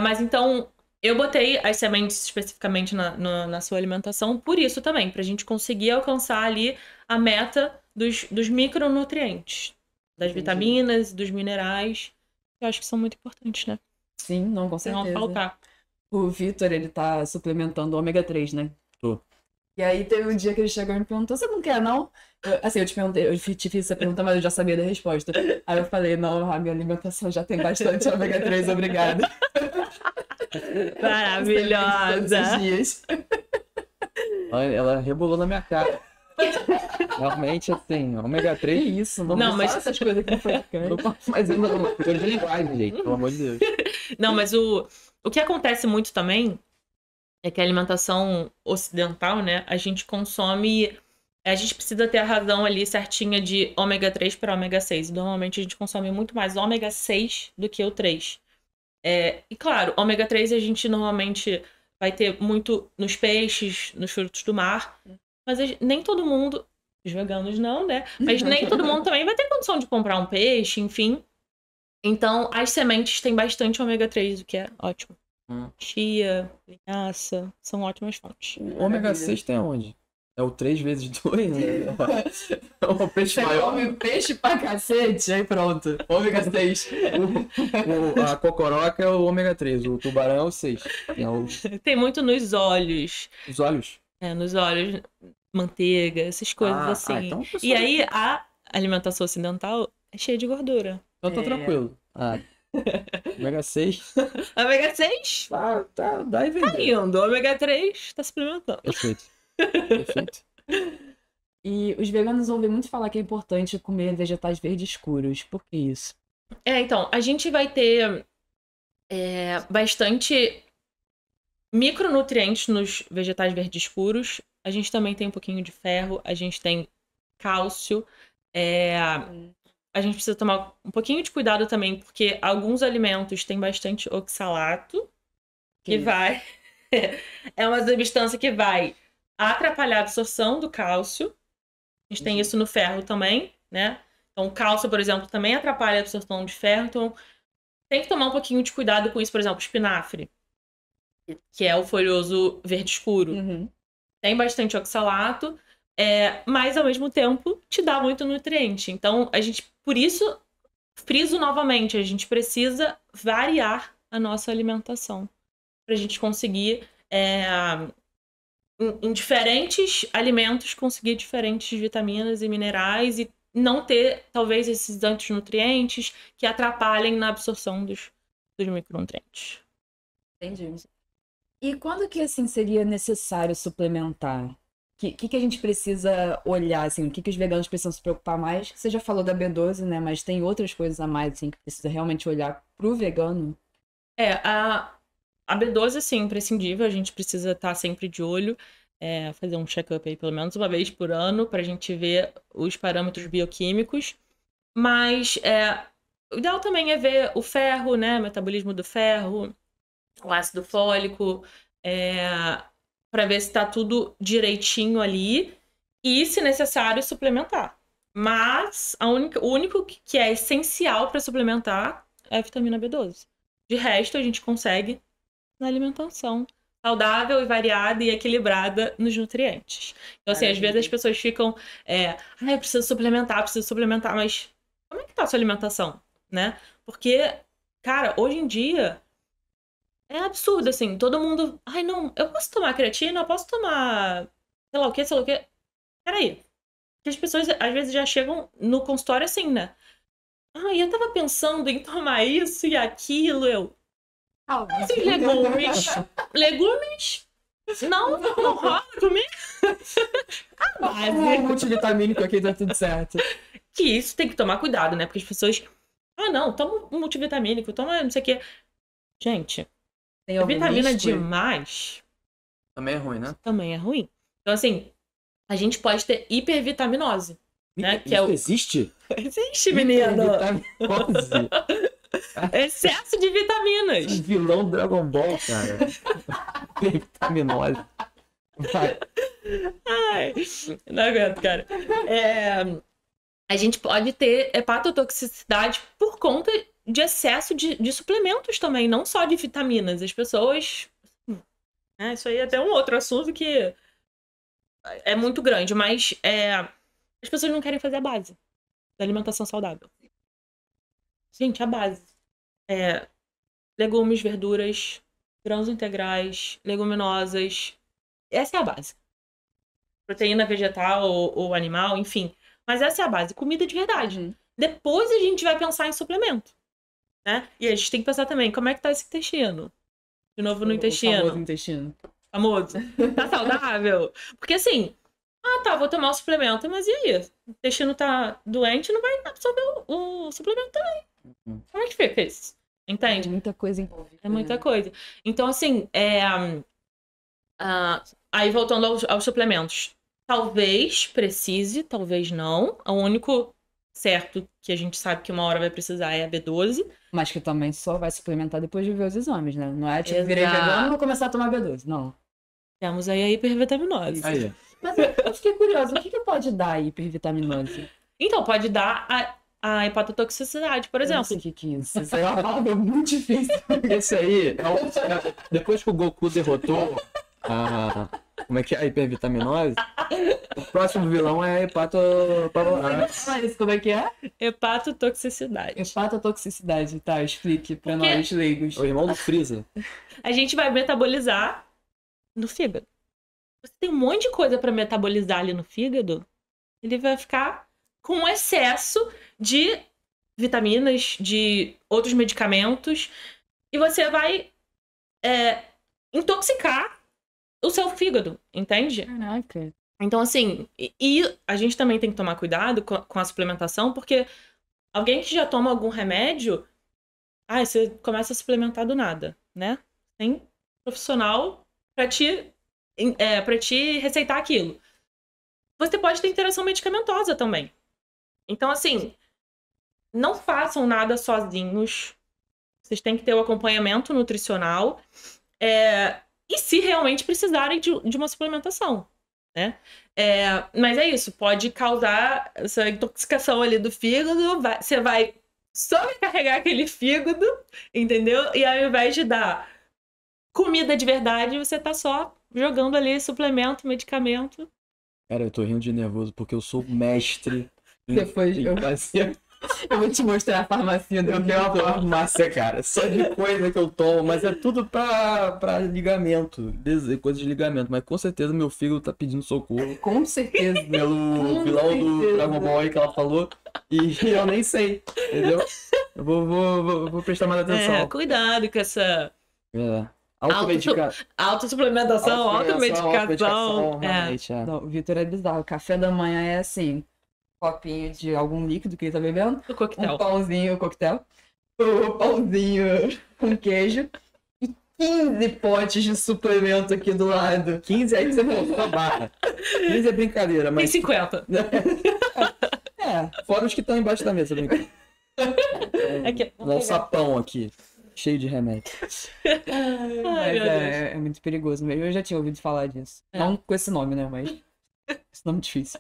Mas então, eu botei as sementes especificamente na sua alimentação por isso também, pra gente conseguir alcançar ali a meta dos micronutrientes, das vitaminas, dos minerais, que eu acho que são muito importantes, né? Sim, não, com Pra certeza. não faltar. O Vitor, ele tá suplementando ômega 3, né? Tô. E aí teve um dia que ele chegou e me perguntou, você não quer, não? Eu te perguntei, eu te fiz essa pergunta, mas eu já sabia da resposta. Aí eu falei, não, a minha alimentação já tem bastante ômega 3, obrigada. Maravilhosa! Todos os dias. Ela rebolou na minha cara. Realmente, assim, ômega Que 3. isso, não, Não, me mas- fala essas coisas que não foi Não posso mais ainda não. Coisa de linguagem, gente. Pelo amor de Deus. Não, mas o que acontece muito também é que a alimentação ocidental, né, a gente consome. A gente precisa ter a razão ali certinha de ômega 3 para ômega 6. Normalmente a gente consome muito mais ômega 6 do que o 3. E claro, ômega 3 a gente normalmente vai ter muito nos peixes, nos frutos do mar. Mas nem todo mundo, os veganos não, né? Mas nem todo mundo também vai ter condição de comprar um peixe, enfim. Então, as sementes têm bastante ômega 3, o que é ótimo. Chia, linhaça, são ótimas fontes. O ômega 6 tem aonde? É o 3 vezes 2? Né? É o peixe Você maior. come peixe pra cacete, aí pronto. Ômega 6. A cocoroca é o ômega 3, o tubarão é o 6. Tem Tem muito nos olhos. os olhos. Nos olhos, manteiga, essas coisas assim. Então, pessoal, E aí, a alimentação ocidental é cheia de gordura. então tá tranquilo. Ômega 6. Ômega 6 Dá e tá vender. indo. Ômega 3 tá suplementando. Perfeito. Perfeito. E os veganos ouvem muito falar que é importante comer vegetais verdes escuros. Por que isso? Então, a gente vai ter bastante micronutrientes nos vegetais verdes escuros. A gente também tem um pouquinho de ferro, a gente tem cálcio. A gente precisa tomar um pouquinho de cuidado também, porque alguns alimentos têm bastante oxalato, que vai... é uma substância que vai atrapalhar a absorção do cálcio. A gente tem isso no ferro também, né? Então, o cálcio, por exemplo, também atrapalha a absorção de ferro. Então, tem que tomar um pouquinho de cuidado com isso. Por exemplo, espinafre, que é o folhoso verde escuro. Tem bastante oxalato, mas, ao mesmo tempo, te dá muito nutriente. Então, a gente, por isso, friso novamente, a gente precisa variar a nossa alimentação. Pra gente conseguir, em diferentes alimentos, conseguir diferentes vitaminas e minerais e não ter, talvez, esses antinutrientes que atrapalhem na absorção dos micronutrientes. Entendi. E quando que, assim, seria necessário suplementar? O que a gente precisa olhar, assim? O que os veganos precisam se preocupar mais? Você já falou da B12, né? Mas tem outras coisas a mais, assim, que precisa realmente olhar pro vegano? A B12, assim, imprescindível. A gente precisa estar sempre de olho. Fazer um check-up aí pelo menos uma vez por ano pra gente ver os parâmetros bioquímicos. Mas o ideal também é ver o ferro, né? O metabolismo do ferro, o ácido fólico, para ver se está tudo direitinho ali e, se necessário, suplementar. Mas o único que é essencial para suplementar é a vitamina B12. De resto, a gente consegue na alimentação saudável e variada e equilibrada nos nutrientes. Então, assim, às vezes as pessoas ficam, eu preciso suplementar, mas como é que tá a sua alimentação, né? Porque, cara, hoje em dia é absurdo, assim, todo mundo, não, eu posso tomar creatina, eu posso tomar sei lá o quê. Peraí. Porque as pessoas, às vezes, já chegam no consultório assim, né? Eu tava pensando em tomar isso e aquilo, esses legumes não rola comigo. A base. Um multivitamínico aqui, tá tudo certo. Que isso tem que tomar cuidado, né? Porque as pessoas, não, toma um multivitamínico, toma não sei o quê. Gente, vitamina demais também é ruim, né? Também é ruim. Então, assim, a gente pode ter hipervitaminose, né? Que existe? Existe, menino! Hipervitaminose. Excesso de vitaminas. Esse vilão Dragon Ball, cara. Vitaminose. Vai. Não aguento, cara. A gente pode ter hepatotoxicidade por conta de excesso de suplementos também, não só de vitaminas. As pessoas... isso aí é até um outro assunto que é muito grande, mas as pessoas não querem fazer a base da alimentação saudável. Gente, a base. Legumes, verduras, grãos integrais, leguminosas. Essa é a base. Proteína vegetal ou animal, enfim. Mas essa é a base. Comida de verdade. Depois a gente vai pensar em suplemento, né? E a gente tem que pensar também, como é que tá esse intestino? De novo no intestino. O famoso intestino. Famoso. Tá saudável? Porque assim, vou tomar o suplemento, mas e aí? O intestino tá doente, não vai absorver o suplemento também. Como é que fica isso? Entende? É muita coisa envolvida. É muita coisa. Então, assim, aí voltando aos suplementos. Talvez precise, talvez não. O único certo que a gente sabe que uma hora vai precisar é a B12. Mas que também só vai suplementar depois de ver os exames, né? Não é tipo, virei vegano e vou começar a tomar B12. Não. Temos aí a hipervitaminose. Aí. Mas eu fiquei curiosa, o que pode dar a hipervitaminose? Então, pode dar a hepatotoxicidade, por exemplo. Eu não sei o que é isso. Isso é uma palavra muito difícil. Esse aí, depois que o Goku derrotou como é que é a hipervitaminose, o próximo vilão é a Mas como é que é? Hepatotoxicidade. Hepatotoxicidade, tá, explique pra nós leigos. O irmão do Freeza. A gente vai metabolizar no fígado. Você tem um monte de coisa pra metabolizar ali no fígado, ele vai ficar com um excesso de vitaminas, de outros medicamentos, e você vai intoxicar o seu fígado, entende? Caraca. Então, assim, e a gente também tem que tomar cuidado com a suplementação, porque alguém que já toma algum remédio, você começa a suplementar do nada, né? Tem profissional pra te receitar aquilo. Você pode ter interação medicamentosa também. Então, assim, não façam nada sozinhos. Vocês têm que ter o acompanhamento nutricional. E se realmente precisarem de uma suplementação, né? Mas é isso, pode causar essa intoxicação ali do fígado, você vai sobrecarregar aquele fígado, entendeu? E ao invés de dar comida de verdade, você tá só jogando ali suplemento, medicamento. Cara, eu tô rindo de nervoso porque eu sou mestre Depois em eu fazer. Eu vou te mostrar a farmácia do Eu tenho uma farmácia, cara, só de coisa que eu tomo, mas é tudo pra ligamento, coisa de ligamento. Mas com certeza meu fígado tá pedindo socorro Com certeza. pelo vilão do Dragon Ball aí que ela falou, e eu nem sei, entendeu? Eu vou prestar mais atenção. Cuidado com essa autossuplementação, automedicação. Não, o Vitor é bizarro. O café da manhã é assim: copinho de algum líquido que ele tá bebendo, O coquetel. um pãozinho, coquetel, o pãozinho com queijo e 15 potes de suplemento aqui do lado. 15 aí você falou sua barra. 15 é brincadeira, Tem mas 50. fora os que estão embaixo da mesa, brincadeira. Um sapão aqui, cheio de remédio. Mas é muito perigoso mesmo. Eu já tinha ouvido falar disso. Não com esse nome, né? Mas esse nome difícil.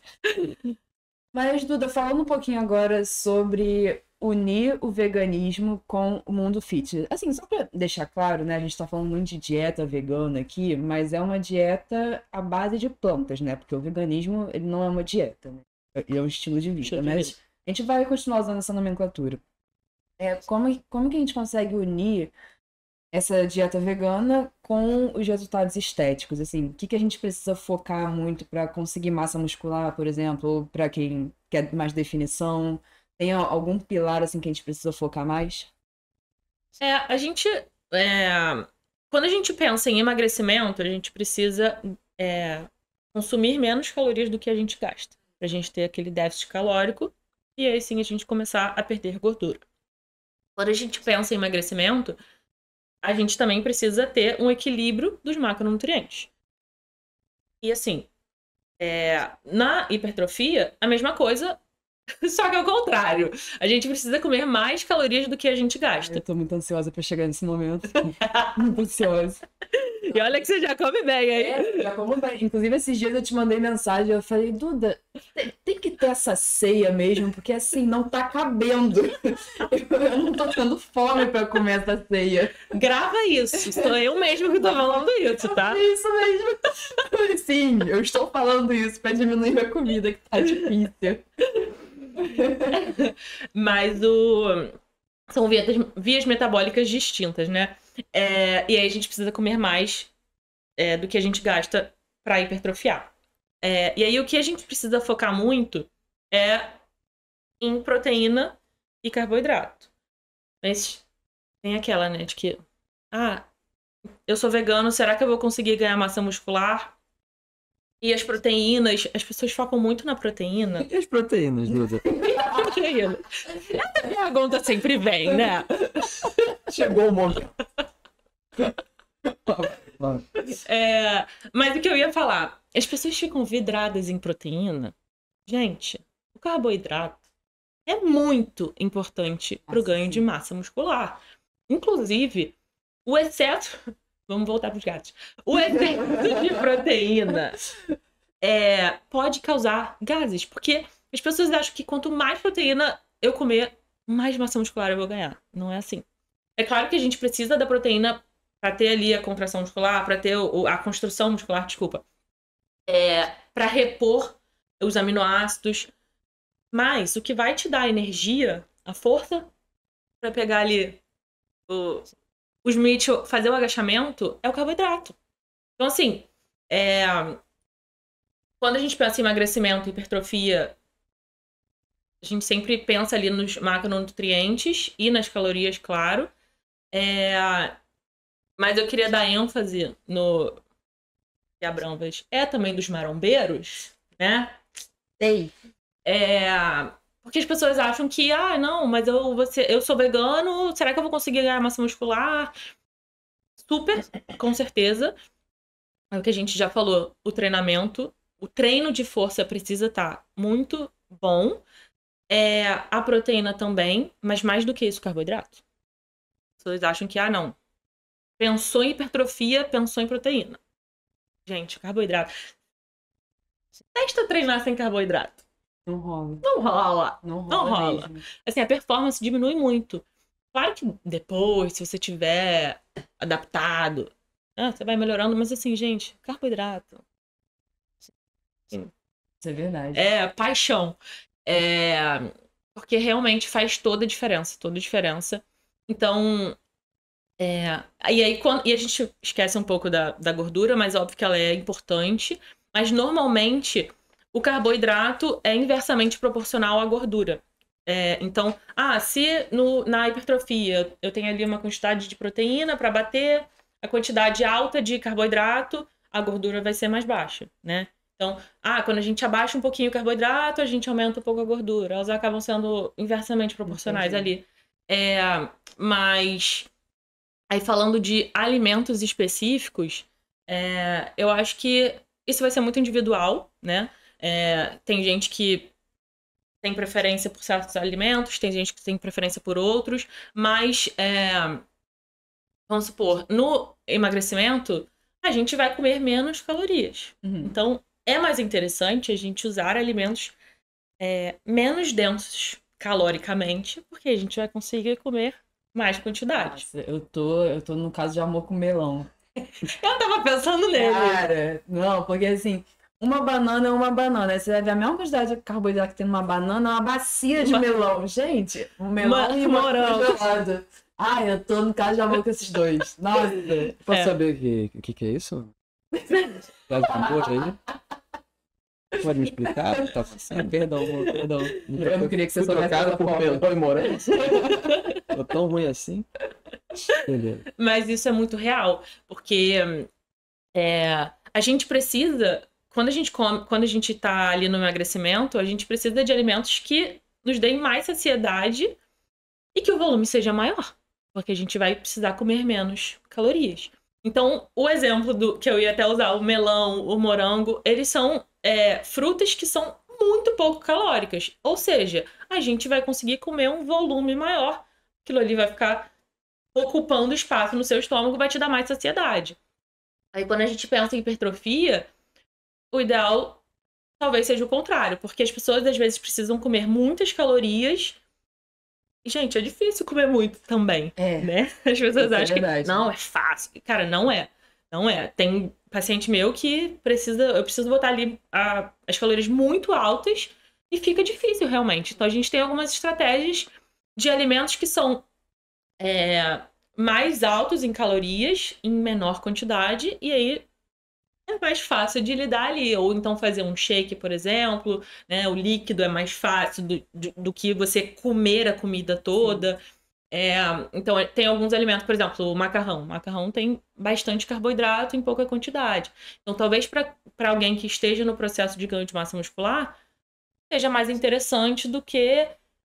Mas, Duda, falando um pouquinho agora sobre unir o veganismo com o mundo fitness. Assim, só pra deixar claro, né? A gente tá falando muito de dieta vegana aqui, mas é uma dieta à base de plantas, né? Porque o veganismo, ele não é uma dieta, né? Ele é um estilo de vida, mas a gente vai continuar usando essa nomenclatura. Como que a gente consegue unir essa dieta vegana com os resultados estéticos? Assim, o que a gente precisa focar muito para conseguir massa muscular, por exemplo, ou para quem quer mais definição? Tem algum pilar assim que a gente precisa focar mais? Quando a gente pensa em emagrecimento, a gente precisa consumir menos calorias do que a gente gasta, pra gente ter aquele déficit calórico e aí sim a gente começar a perder gordura. Quando a gente pensa em emagrecimento, a gente também precisa ter um equilíbrio dos macronutrientes. E assim, na hipertrofia, a mesma coisa, só que ao contrário. A gente precisa comer mais calorias do que a gente gasta. Eu tô muito ansiosa pra chegar nesse momento. Muito ansiosa. E olha que você já come bem aí. Já como bem. Inclusive, esses dias eu te mandei mensagem, eu falei, Duda, tem que ter essa ceia mesmo, porque assim, não tá cabendo. Eu não tô tendo fome pra comer essa ceia. Grava isso. Sou eu mesmo que tô falando isso, tá? É isso mesmo. Sim, eu estou falando isso pra diminuir a comida, que tá difícil. Mas são vias metabólicas distintas, né? E aí a gente precisa comer mais do que a gente gasta para hipertrofiar. E aí o que a gente precisa focar muito é em proteína e carboidrato. Mas tem aquela, né, de que eu sou vegano, será que eu vou conseguir ganhar massa muscular? E as proteínas, as pessoas focam muito na proteína. E as proteínas, Duda? Proteína. Essa pergunta sempre vem, né? Chegou o momento. Mas o que eu ia falar, as pessoas ficam vidradas em proteína. Gente, o carboidrato é muito importante para o ganho de massa muscular. Inclusive, o excesso... Vamos voltar para os gatos. O excesso de proteína pode causar gases, porque as pessoas acham que quanto mais proteína eu comer, mais massa muscular eu vou ganhar. Não é assim. É claro que a gente precisa da proteína para ter ali a contração muscular, para ter a construção muscular, desculpa. Para repor os aminoácidos. Mas o que vai te dar energia, a força para pegar ali os Mitchell, fazer o agachamento, é o carboidrato. Então, assim, quando a gente pensa em emagrecimento, hipertrofia, a gente sempre pensa ali nos macronutrientes e nas calorias, claro. Mas eu queria dar ênfase que a Brambas é também dos marombeiros, né? Sei. Porque as pessoas acham que, não, mas eu sou vegano, será que eu vou conseguir ganhar massa muscular? Super, com certeza. É o que a gente já falou, o treino de força precisa estar muito bom. A proteína também, mas mais do que isso, carboidrato. As pessoas acham que, não, pensou em hipertrofia, pensou em proteína. Gente, carboidrato. Testa treinar sem carboidrato. Não rola. Não rola. Não rola. Mesmo. Assim, a performance diminui muito. Claro que depois, se você tiver adaptado, você vai melhorando, mas assim, gente, carboidrato. Isso é verdade. É paixão. Porque realmente faz toda a diferença. Então, e a gente esquece um pouco da gordura, mas óbvio que ela é importante. Mas normalmente o carboidrato é inversamente proporcional à gordura. Então, se na hipertrofia eu tenho ali uma quantidade de proteína para bater a quantidade alta de carboidrato, a gordura vai ser mais baixa, né? Então, quando a gente abaixa um pouquinho o carboidrato, a gente aumenta um pouco a gordura. Elas acabam sendo inversamente proporcionais ali. Mas, aí falando de alimentos específicos, eu acho que isso vai ser muito individual, né? Tem gente que tem preferência por certos alimentos, tem gente que tem preferência por outros, mas, vamos supor, no emagrecimento, a gente vai comer menos calorias. Uhum. Então, é mais interessante a gente usar alimentos menos densos caloricamente, porque a gente vai conseguir comer mais quantidade. Nossa, eu tô no caso de amor com melão. Eu tava pensando nele. Cara, não, porque assim, uma banana é uma banana. Você vai ver a mesma quantidade de carboidrato que tem numa banana, é uma bacia de melão. Gente, um melão e morango. Eu tô no caso de amor com esses dois. Nossa. Posso saber o que é isso? Faz tambor aí? Pode me explicar o que tá acontecendo? Perdão. Eu não queria que você soubesse dessa por forma. melão e morango. Tô tão ruim assim. Beleza. Mas isso é muito real, porque a gente precisa, quando a gente tá ali no emagrecimento, a gente precisa de alimentos que nos deem mais saciedade e que o volume seja maior, porque a gente vai precisar comer menos calorias. Então, o exemplo que eu ia até usar, o melão, o morango, eles são frutas que são muito pouco calóricas. Ou seja, a gente vai conseguir comer um volume maior. Aquilo ali vai ficar ocupando espaço no seu estômago, vai te dar mais saciedade. Aí, quando a gente pensa em hipertrofia, o ideal talvez seja o contrário, porque as pessoas às vezes precisam comer muitas calorias. E, gente, é difícil comer muito também, né? As pessoas acham que não, é fácil. Cara, não é. Não é. Tem paciente meu que eu preciso botar ali as calorias muito altas e fica difícil, realmente. Então, a gente tem algumas estratégias de alimentos que são mais altos em calorias, em menor quantidade, e aí é mais fácil de lidar ali. Ou então fazer um shake, por exemplo, né? O líquido é mais fácil do que você comer a comida toda. Então, tem alguns alimentos, por exemplo, o macarrão. O macarrão tem bastante carboidrato em pouca quantidade. Então, talvez para alguém que esteja no processo de ganho de massa muscular, seja mais interessante do que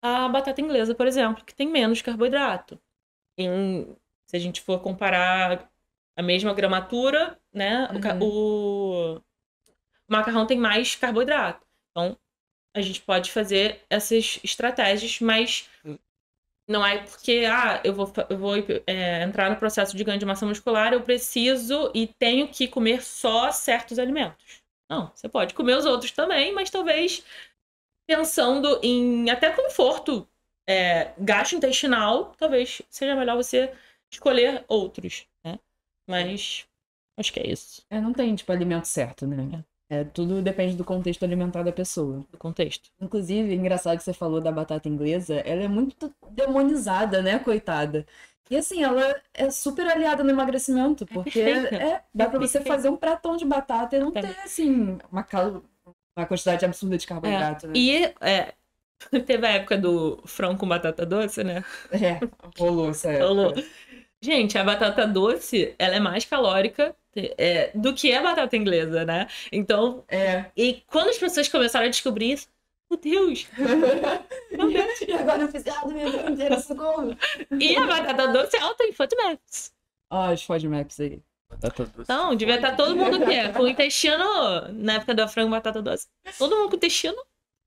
a batata inglesa, por exemplo, que tem menos carboidrato. Se a gente for comparar a mesma gramatura, né? O macarrão tem mais carboidrato. Então, a gente pode fazer essas estratégias, mas não é porque eu vou entrar no processo de ganho de massa muscular, eu preciso e tenho que comer só certos alimentos. Não, você pode comer os outros também, mas talvez pensando em até conforto gastrointestinal, talvez seja melhor você escolher outros, né? Mas acho que é isso. Não tem, alimento certo, né? Tudo depende do contexto alimentar da pessoa. Do contexto. Inclusive, engraçado que você falou da batata inglesa, ela é muito demonizada, né, coitada? E assim, ela é super aliada no emagrecimento, porque dá pra você fazer um pratão de batata e não ter, assim, uma quantidade absurda de carboidrato, né? E teve a época do frango com batata doce, né? Rolou essa época. Rolou. Gente, a batata doce, ela é mais calórica do que é batata inglesa, né? Então, e quando as pessoas começaram a descobrir isso, meu Deus! Meu Deus! E agora eu fiz errado minha vida inteira, socorro! E a batata doce é alta em FODMAPs. Ó, os FODMAPs aí. Batata doce. Então, devia estar todo mundo o quê? Com o intestino, na época do frango batata doce. Todo mundo com intestino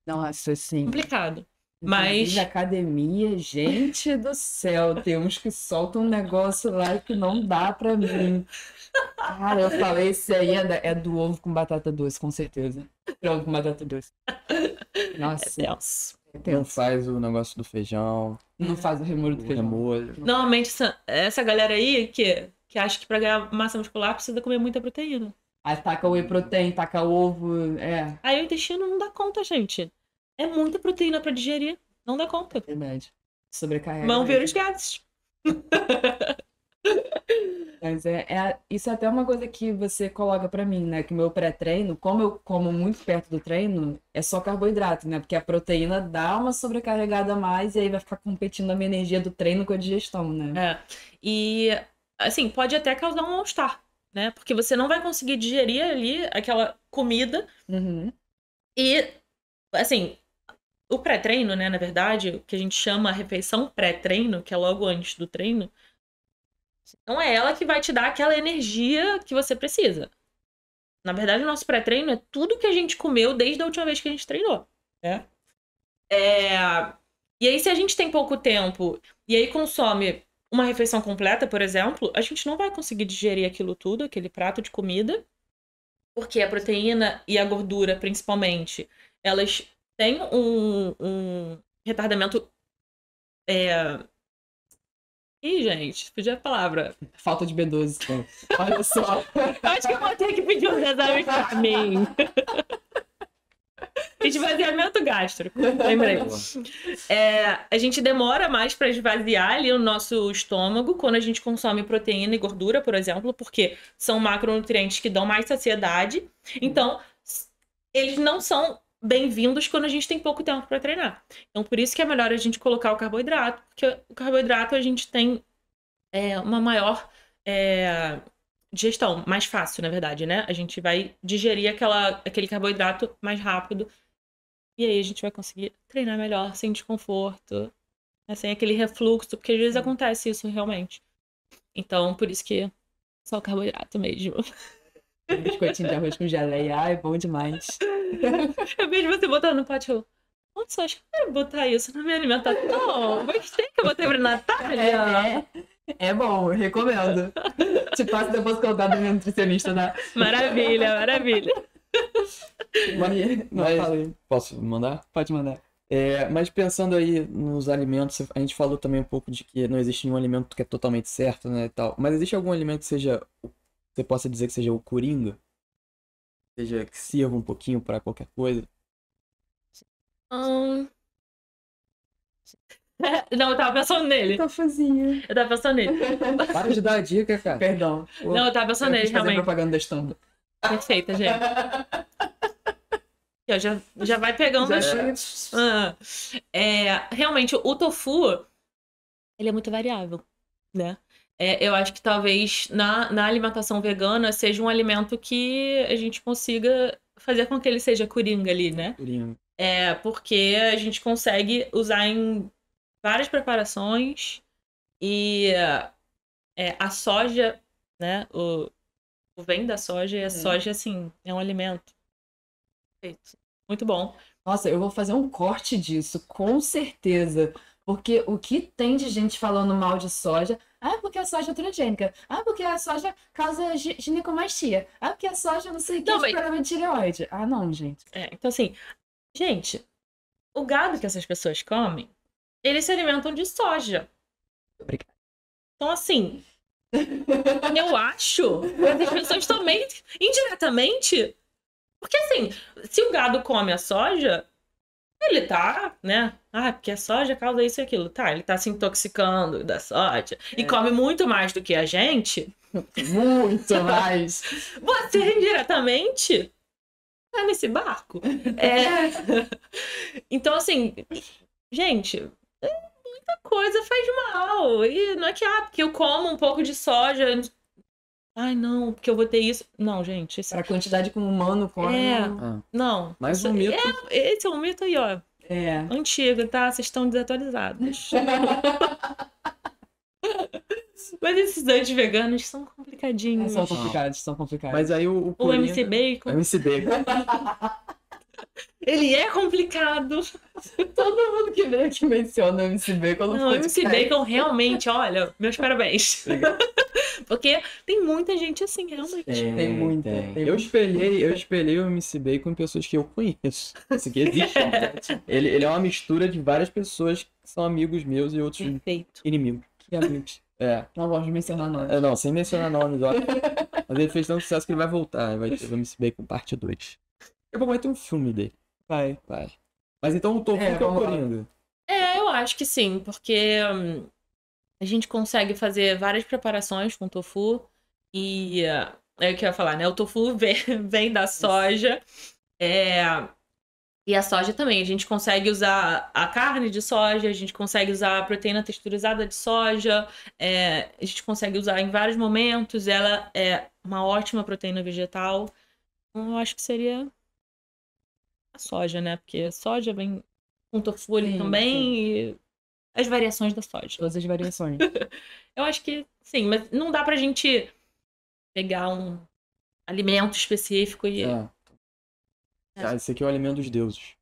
Nossa, assim. complicado. Inclusive, Mas, academia, gente do céu, tem uns que soltam um negócio lá que não dá pra mim. Cara, eu falei, esse aí é do ovo com batata doce, com certeza. Frango com batata doce. Nossa, Deus. é Não tenso. faz o negócio do feijão, Não faz o remolho o do feijão. remolho. Normalmente, essa galera aí que acha que pra ganhar massa muscular precisa comer muita proteína. Aí taca whey protein, taca ovo, Aí o intestino não dá conta, gente. É muita proteína pra digerir. Não dá conta. verdade. Sobrecarrega. Vão vir os gases. Mas isso é até uma coisa que você coloca pra mim, né? Que o meu pré-treino, como eu como muito perto do treino, é só carboidrato, né? Porque a proteína dá uma sobrecarregada a mais e aí vai ficar competindo a minha energia do treino com a digestão, né? É. E, assim, pode até causar um mal-estar, né? Porque você não vai conseguir digerir ali aquela comida. Uhum. E, assim, o pré-treino, né? Na verdade, o que a gente chama a refeição pré-treino, que é logo antes do treino, não é ela que vai te dar aquela energia que você precisa. Na verdade, o nosso pré-treino é tudo que a gente comeu desde a última vez que a gente treinou, né? E aí, se a gente tem pouco tempo e aí consome uma refeição completa, por exemplo, a gente não vai conseguir digerir aquilo tudo, aquele prato de comida, porque a proteína e a gordura, principalmente, elas têm um retardamento. Ih, gente, fugiu a palavra. Falta de B12. Olha só. Acho que eu vou ter que pedir um exame pra mim. Esvaziamento gástrico. Lembrei. A gente demora mais para esvaziar ali o nosso estômago quando a gente consome proteína e gordura, por exemplo, porque são macronutrientes que dão mais saciedade. Então, eles não são bem-vindos quando a gente tem pouco tempo para treinar. Então, por isso que é melhor a gente colocar o carboidrato, porque o carboidrato a gente tem uma maior digestão, mais fácil, na verdade, né? A gente vai digerir aquele carboidrato mais rápido. E aí a gente vai conseguir treinar melhor, sem desconforto, né? Sem aquele refluxo, porque às vezes acontece isso realmente. Então, por isso que só o carboidrato mesmo. Biscoitinho de arroz com geleia. Ai, bom demais. Eu vejo você botando no pote, nossa, acho que eu quero botar isso na minha alimentação. Gostei que eu botei pra Natália. É bom, eu recomendo. Te passo depois que eu dar do meu nutricionista, né? Maravilha, maravilha. Não, Mas- falei. Posso mandar? Pode mandar. Mas pensando aí nos alimentos, a gente falou também um pouco de que não existe nenhum alimento que é totalmente certo, né, e tal. Mas existe algum alimento que seja, você possa dizer que seja o coringa? Seja que sirva um pouquinho para qualquer coisa? Não, eu tava pensando nele. Tofuzinho. Eu tava pensando nele. Para de dar a dica, cara. Perdão. Não, eu tava pensando Eu nele, quis fazer realmente. propaganda da estampa. Perfeita, gente. Aqui, ó, já vai pegando as... Realmente, o tofu, ele é muito variável, né? Eu acho que talvez na alimentação vegana seja um alimento que a gente consiga fazer com que ele seja coringa ali, né? Coringa. Porque a gente consegue usar em várias preparações e a soja, né? O vem da soja e a soja, assim, é um alimento feito. Muito bom. Nossa, eu vou fazer um corte disso, com certeza. Porque o que tem de gente falando mal de soja? Ah, porque a soja é transgênica. Ah, porque a soja causa ginecomastia. Ah, porque a soja não sei o que, Não, mas- problema de tireoide. Ah, não, gente. Então, assim, gente, o gado que essas pessoas comem, eles se alimentam de soja. Obrigada. Então, assim, eu acho que as pessoas também, indiretamente, porque assim, se o gado come a soja, ele tá, né? Ah, porque a soja causa isso e aquilo. Tá, ele tá se intoxicando da soja e come muito mais do que a gente. Muito mais. Você indiretamente tá nesse barco. Então, assim, gente, muita coisa faz mal. E não é que, porque eu como um pouco de soja, Ai, não, porque eu vou ter isso. Não, gente. Para a quantidade que um humano come. Não. Mais um mito. Esse é um mito aí, ó. É. Antigo, tá? Vocês estão desatualizados. Mas esses anti-veganos são complicadinhos. São complicados. Mas aí o O MC Bacon. O MC Bacon. Ele é complicado. Todo mundo que vem aqui menciona o MC Bacon. Não, o MC Bacon realmente, olha, meus parabéns. Porque tem muita gente assim, realmente. Tem muita. Eu espelhei o MC Bacon em pessoas que eu conheço. Isso aqui existe. Ele é uma mistura de várias pessoas que são amigos meus e outros Perfeito. inimigos. Que amigos. Não gosto de mencionar nomes. Não, sem mencionar nomes, ó. Mas ele fez tanto sucesso que ele vai voltar. Vai ter o MC Bacon parte 2. Vai ter um filme dele. Vai. Mas então o tofu que é o Coringa. Eu acho que sim, porque a gente consegue fazer várias preparações com tofu. E é o que eu ia falar, né? O tofu vem da soja. E a soja também. A gente consegue usar a carne de soja, a gente consegue usar a proteína texturizada de soja, a gente consegue usar em vários momentos. Ela é uma ótima proteína vegetal. Então, eu acho que seria a soja, né? Porque a soja vem com tofu ali também e as variações da soja. Todas as variações. Eu acho que sim, mas não dá pra gente pegar um alimento específico e... Esse aqui é o alimento dos deuses.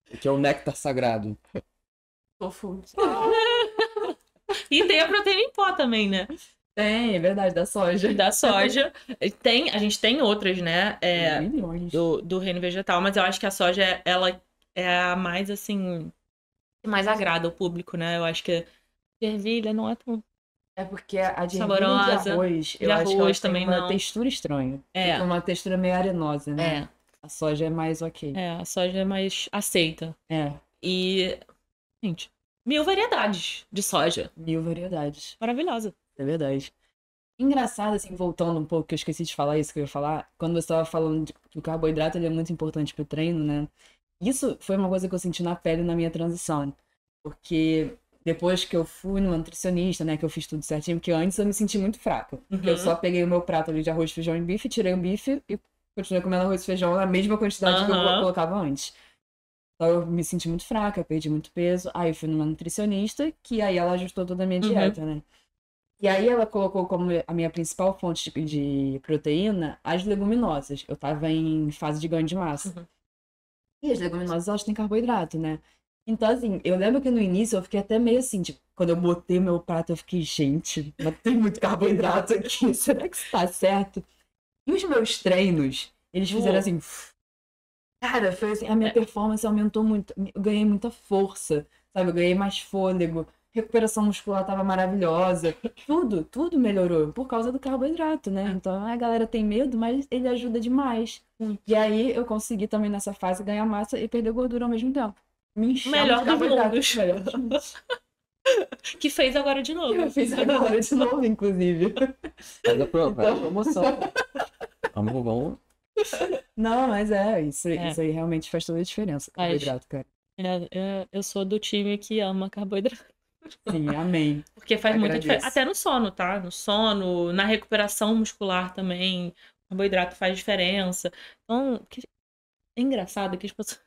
Esse aqui é o néctar sagrado. Tofu. E tem a proteína em pó também, né? Tem, é verdade, da soja. Da soja. A gente tem outras, né? Milhões. Do reino vegetal, mas eu acho que a soja, ela é a mais, assim, que mais agrada ao público, né? Eu acho que a ervilha não é tão... É porque a de saborosa. De arroz, De eu acho que ela arroz também tem uma não. textura estranha. Fica uma textura meio arenosa, né? A soja é mais ok. A soja é mais aceita. É. E, gente, 1000 variedades de soja. 1000 variedades. Maravilhosa. É verdade. Engraçado, assim, voltando um pouco, que eu esqueci de falar isso que eu ia falar. Quando você estava falando que o carboidrato ele é muito importante pro treino, né? Isso foi uma coisa que eu senti na pele na minha transição. Porque depois que eu fui no nutricionista, né? Que eu fiz tudo certinho, porque antes eu me senti muito fraca. Porque eu só peguei o meu prato ali de arroz, feijão e bife, tirei o bife e continuei comendo arroz e feijão na mesma quantidade que eu colocava antes. Então eu me senti muito fraca, perdi muito peso. Aí eu fui numa nutricionista, que aí ela ajustou toda a minha dieta, né? E aí ela colocou como a minha principal fonte de proteína as leguminosas. Eu tava em fase de ganho de massa. E as leguminosas, elas têm carboidrato, né? Então, assim, eu lembro que no início eu fiquei até meio assim, tipo, quando eu botei meu prato, eu fiquei, gente, mas tem muito carboidrato aqui, será que isso tá certo? E os meus treinos, eles fizeram assim... Cara, foi assim, a minha performance aumentou muito. Eu ganhei muita força, sabe? Eu ganhei mais fôlego. Recuperação muscular tava maravilhosa. Tudo melhorou por causa do carboidrato, né? Então a galera tem medo, mas ele ajuda demais. E aí eu consegui também nessa fase ganhar massa e perder gordura ao mesmo tempo. Me encheu Melhor de dos carboidrato. mundos. Melhor dos mundos. Que fez agora de novo. Eu fiz agora de novo, inclusive. Mas a promoção. Vamos. Não, mas isso aí realmente faz toda a diferença. Carboidrato, cara. Eu sou do time que ama carboidrato. Sim, amém. Porque faz muita Agradeço. diferença. Até no sono, tá? No sono, na recuperação muscular também. O carboidrato faz diferença. Então, é engraçado que as pessoas...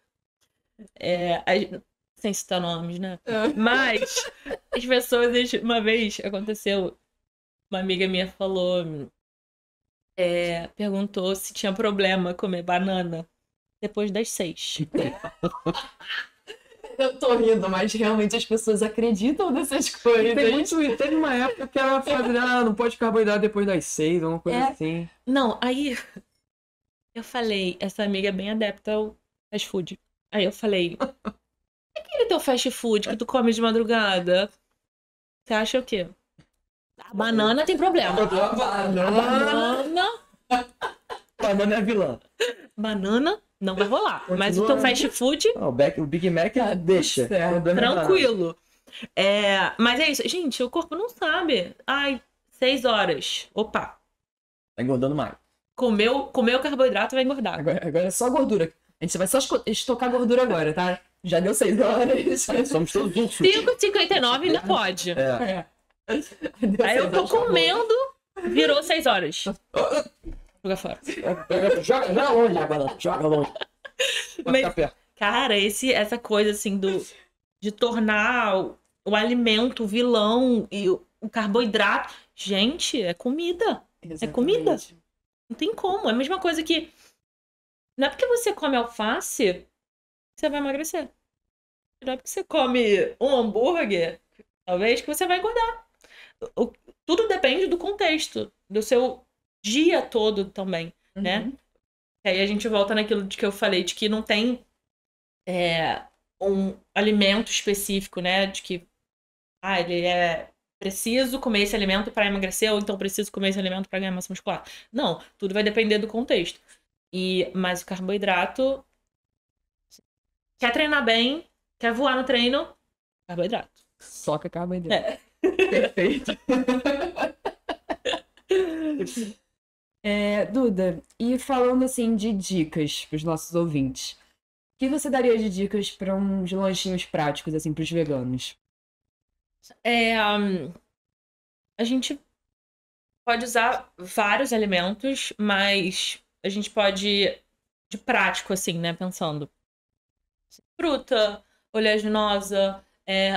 sem citar nomes, né? Mas as pessoas... Uma vez aconteceu... Uma amiga minha falou... perguntou se tinha problema comer banana depois das 6. Eu tô rindo, mas realmente as pessoas acreditam nessas coisas. Teve uma época que ela fazia, não pode carboidrato depois das 6, alguma coisa assim. Não, aí eu falei, essa amiga é bem adepta ao fast food. Aí eu falei, aquele teu fast food que tu come de madrugada, você acha o quê? A banana tem problema. Banana é vilã. Banana não vai rolar. Mas o teu fast food... O Big Mac deixa. Tranquilo. Mas é isso. Gente, o corpo não sabe. Ai, 6 horas. Opa. Tá engordando mais. Comeu carboidrato vai engordar. Agora é só gordura. A gente vai só estocar gordura agora, tá? Já deu 6 horas. Somos todos ursos. 5,59 ainda pode. Aí eu tô comendo Virou 6 horas. Joga fora. Joga longe agora. Joga longe. Vai ficar perto. Cara, essa coisa assim de tornar o alimento, o vilão e o carboidrato. Gente, é comida. É comida. Não tem como. É a mesma coisa que. Não é porque você come alface que você vai emagrecer. Não é porque você come um hambúrguer, talvez, que você vai engordar. Tudo depende do contexto, do seu dia todo também, né? E aí a gente volta naquilo de que eu falei, de que não tem um alimento específico, né? De que ele é preciso comer esse alimento para emagrecer, ou então preciso comer esse alimento para ganhar massa muscular. Não, tudo vai depender do contexto. Mas o carboidrato, quer treinar bem, quer voar no treino, carboidrato. Soca carboidrato. Perfeito. Duda, e falando assim de dicas para os nossos ouvintes, o que você daria de dicas para uns lanchinhos práticos assim para os veganos? A gente pode usar vários alimentos, mas a gente pode, de prático assim, né, pensando, fruta, oleaginosa,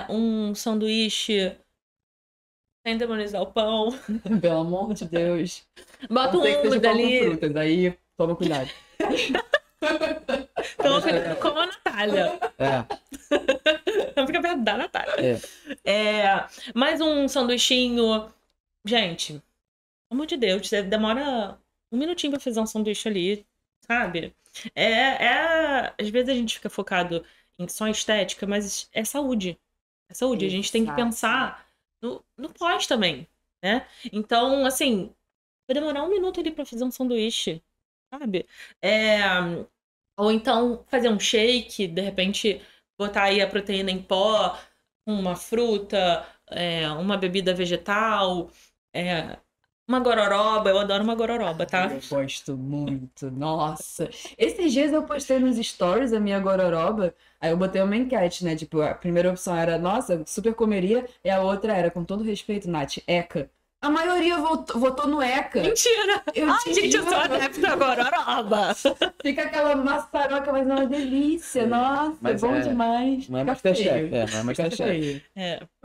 um sanduíche, sem demonizar o pão. Pelo amor de Deus. Bota um hummus ali. Com frutas, aí toma cuidado. Toma cuidado com a Natália. Não fica perto da Natália. Mais um sanduichinho. Gente, pelo amor de Deus, você demora um minutinho pra fazer um sanduíche ali, sabe? Às vezes a gente fica focado só em estética, mas é saúde. É saúde. A gente tem que pensar no pós também, né? Então, assim, vai demorar um minuto ali pra fazer um sanduíche, sabe? Ou então fazer um shake, de repente botar aí a proteína em pó, uma fruta, uma bebida vegetal, uma gororoba. Eu adoro uma gororoba, tá? Eu gosto muito, nossa. Esses dias eu postei nos stories a minha gororoba, aí eu botei uma enquete, né? Tipo, a primeira opção era, nossa, super comeria, e a outra era, com todo respeito, Nath, Eca. A maioria votou no Eca. Mentira! Gente, eu sou adepta da gororoba. Fica aquela maçaroca, mas é uma delícia, nossa, mas é bom demais. Não é Masterchef, não é Masterchef.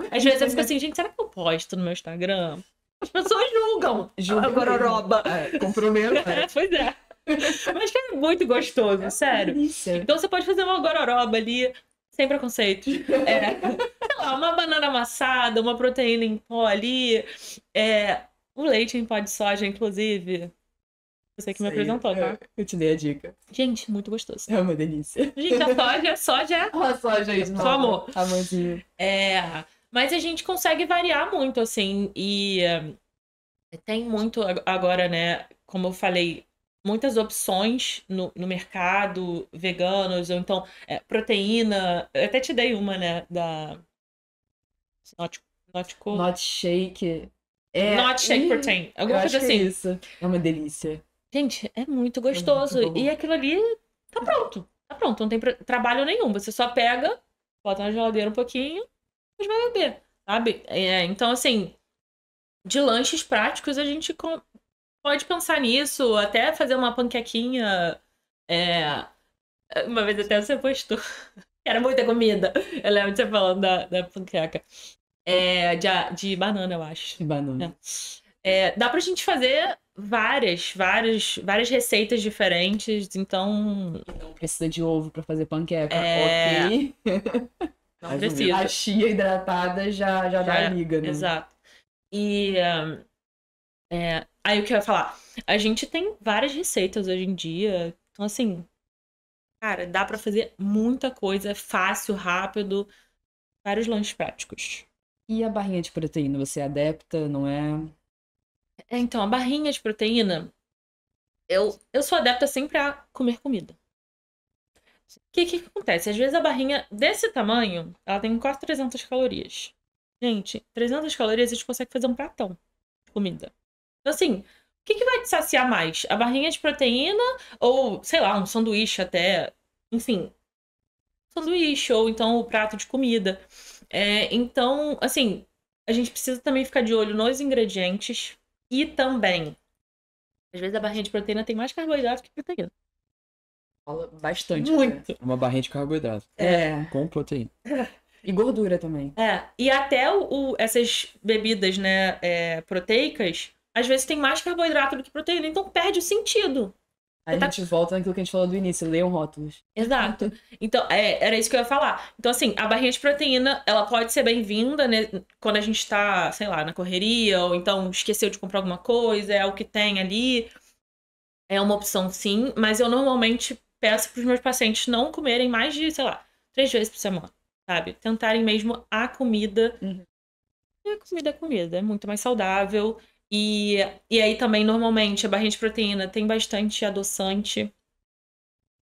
Às vezes eu fico assim, gente, será que eu posto no meu Instagram? As pessoas julgam a gororoba. Comprou mesmo. Pois é. Mas é muito gostoso, sério. Delícia. Então você pode fazer uma gororoba ali, sem preconceito. Sei lá, uma banana amassada, uma proteína em pó ali. O leite em pó de soja, inclusive. Você que me apresentou, tá? Eu te dei a dica. Gente, muito gostoso. É uma delícia. Gente, a soja é... A soja aí, só amor. Amorzinho. Mas a gente consegue variar muito, assim, e tem muito agora, né, como eu falei, muitas opções no mercado, veganos, ou então proteína. Eu até te dei uma, né, da Not Shake. Not Shake Protein. Alguma coisa assim. É isso. É uma delícia. Gente, é muito gostoso. E aquilo ali tá pronto. Tá pronto, não tem trabalho nenhum. Você só pega, bota na geladeira um pouquinho, mas vai beber, sabe? Então, assim, de lanches práticos, a gente pode pensar nisso, até fazer uma panquequinha. Uma vez até você postou. Era muita comida. Eu lembro de você falando da panqueca. De banana, eu acho. De banana. Dá pra gente fazer várias receitas diferentes, então... Não precisa de ovo pra fazer panqueca, ok? Não precisa. A chia hidratada já dá liga, né? Exato. E aí o que eu ia falar? A gente tem várias receitas hoje em dia, então assim, cara, dá pra fazer muita coisa, fácil, rápido, vários lanches práticos. E a barrinha de proteína, você é adepta, não é? Então, a barrinha de proteína, eu sou adepta sempre a comer comida. O que acontece? Às vezes a barrinha desse tamanho, ela tem quase 300 calorias. Gente, 300 calorias a gente consegue fazer um pratão de comida. Então, assim, o que vai te saciar mais? A barrinha de proteína ou, sei lá, um sanduíche até. Enfim, sanduíche ou então o prato de comida. Então, assim, a gente precisa também ficar de olho nos ingredientes. E também, às vezes a barrinha de proteína tem mais carboidrato que proteína. Fala bastante. Muito. Uma barrinha de carboidrato. É. Com proteína. E gordura também. E até essas bebidas, né, proteicas, às vezes tem mais carboidrato do que proteína, então perde o sentido. A gente volta naquilo que a gente falou do início, leiam rótulos. Exato. Então, era isso que eu ia falar. Então, assim, a barrinha de proteína, ela pode ser bem-vinda, né, quando a gente tá, sei lá, na correria, ou então esqueceu de comprar alguma coisa, é o que tem ali. É uma opção, sim, mas eu normalmente peço para os meus pacientes não comerem mais de, sei lá, 3 vezes por semana, sabe? Tentarem mesmo a comida. Uhum. E a comida é comida, é muito mais saudável. E aí também, normalmente, a barrinha de proteína tem bastante adoçante.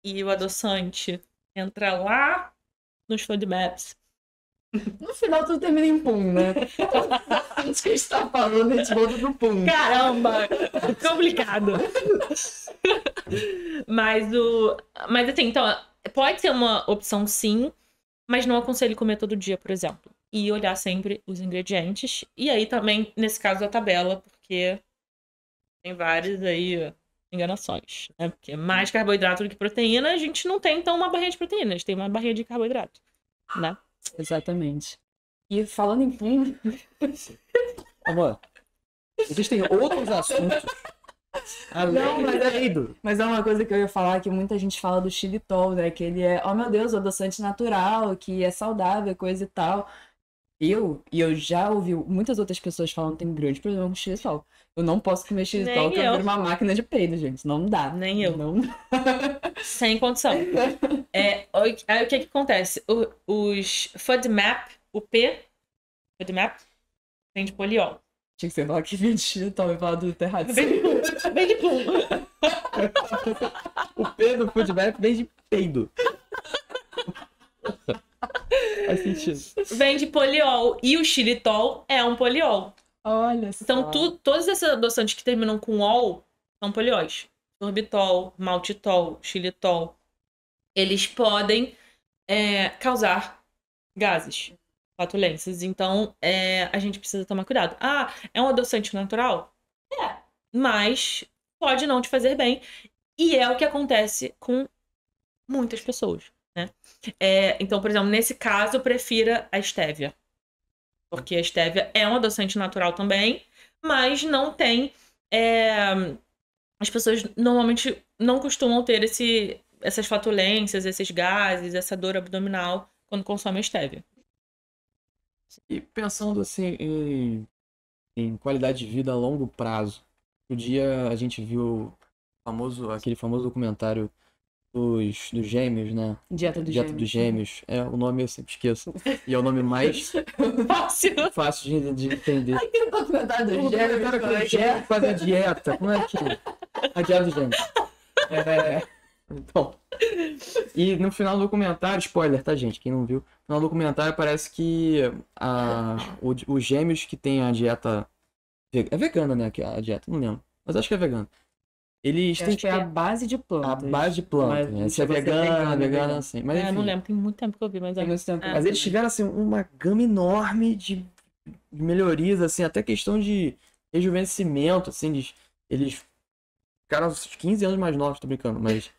E o adoçante entra lá nos FODMAPs. No final tudo termina em pum, né? Antes que a gente tá falando, a gente volta pro pum. Caramba! Complicado. Mas assim, então, pode ser uma opção sim, mas não aconselho comer todo dia, por exemplo. E olhar sempre os ingredientes. E aí também, nesse caso, a tabela, porque tem várias aí enganações, né? Porque mais carboidrato do que proteína, a gente não tem, então, uma barrinha de proteína, a gente tem uma barrinha de carboidrato, né? Exatamente. E falando em pum, Amor, existem outros assuntos. Não, mas é uma coisa que eu ia falar, que muita gente fala do xilitol, né? Que ele é, oh meu Deus, o adoçante natural, que é saudável, coisa e tal. E eu já ouvi muitas outras pessoas falando que tem um grande problema com xilitol. Eu não posso comer xilitol, Nem que eu eu. viro uma máquina de peido, gente. Não dá. Nem eu. Não... Sem condição. Aí o que acontece? Os FODMAP, o P, FODMAP, vem de poliol. Tinha que ser falar que vinha de xilitol e falar do errado. Vem de pum. O P do FODMAP vem de peido. Faz sentido. Vem de poliol. E o xilitol é um poliol. Olha só. Então, todos esses adoçantes que terminam com ol são polióis. Sorbitol, maltitol, xilitol. Eles podem causar gases, flatulências. Então, a gente precisa tomar cuidado. Ah, é um adoçante natural? É. Mas pode não te fazer bem. E é o que acontece com muitas pessoas, né? Então, por exemplo, nesse caso, eu prefiro a stevia. Porque a stevia é um adoçante natural também, mas não tem... As pessoas normalmente não costumam ter essas flatulências, esses gases, essa dor abdominal quando consomem stevia. E pensando assim em qualidade de vida a longo prazo, um dia a gente viu aquele famoso documentário dos gêmeos, né? Dieta dos dos Gêmeos. O nome eu sempre esqueço. E é o nome mais fácil de entender. Aquele documentário dos gêmeos. Fazer a dieta. Como é que... A dieta dos Gêmeos. Então... E no final do documentário, spoiler, tá, gente? Quem não viu, no final do documentário parece que os gêmeos que tem a dieta... É vegana, né? A dieta, não lembro. Mas acho que é vegana. Eles têm que é a base de plantas. A base de plantas, né? Se é vegana, assim. Mas, enfim, não lembro, tem muito tempo que eu vi, mas... Tem muito tempo. Mas eles tiveram, assim, uma gama enorme de melhorias, assim, até questão de rejuvenescimento, assim, eles ficaram uns 15 anos mais novos, tô brincando, mas...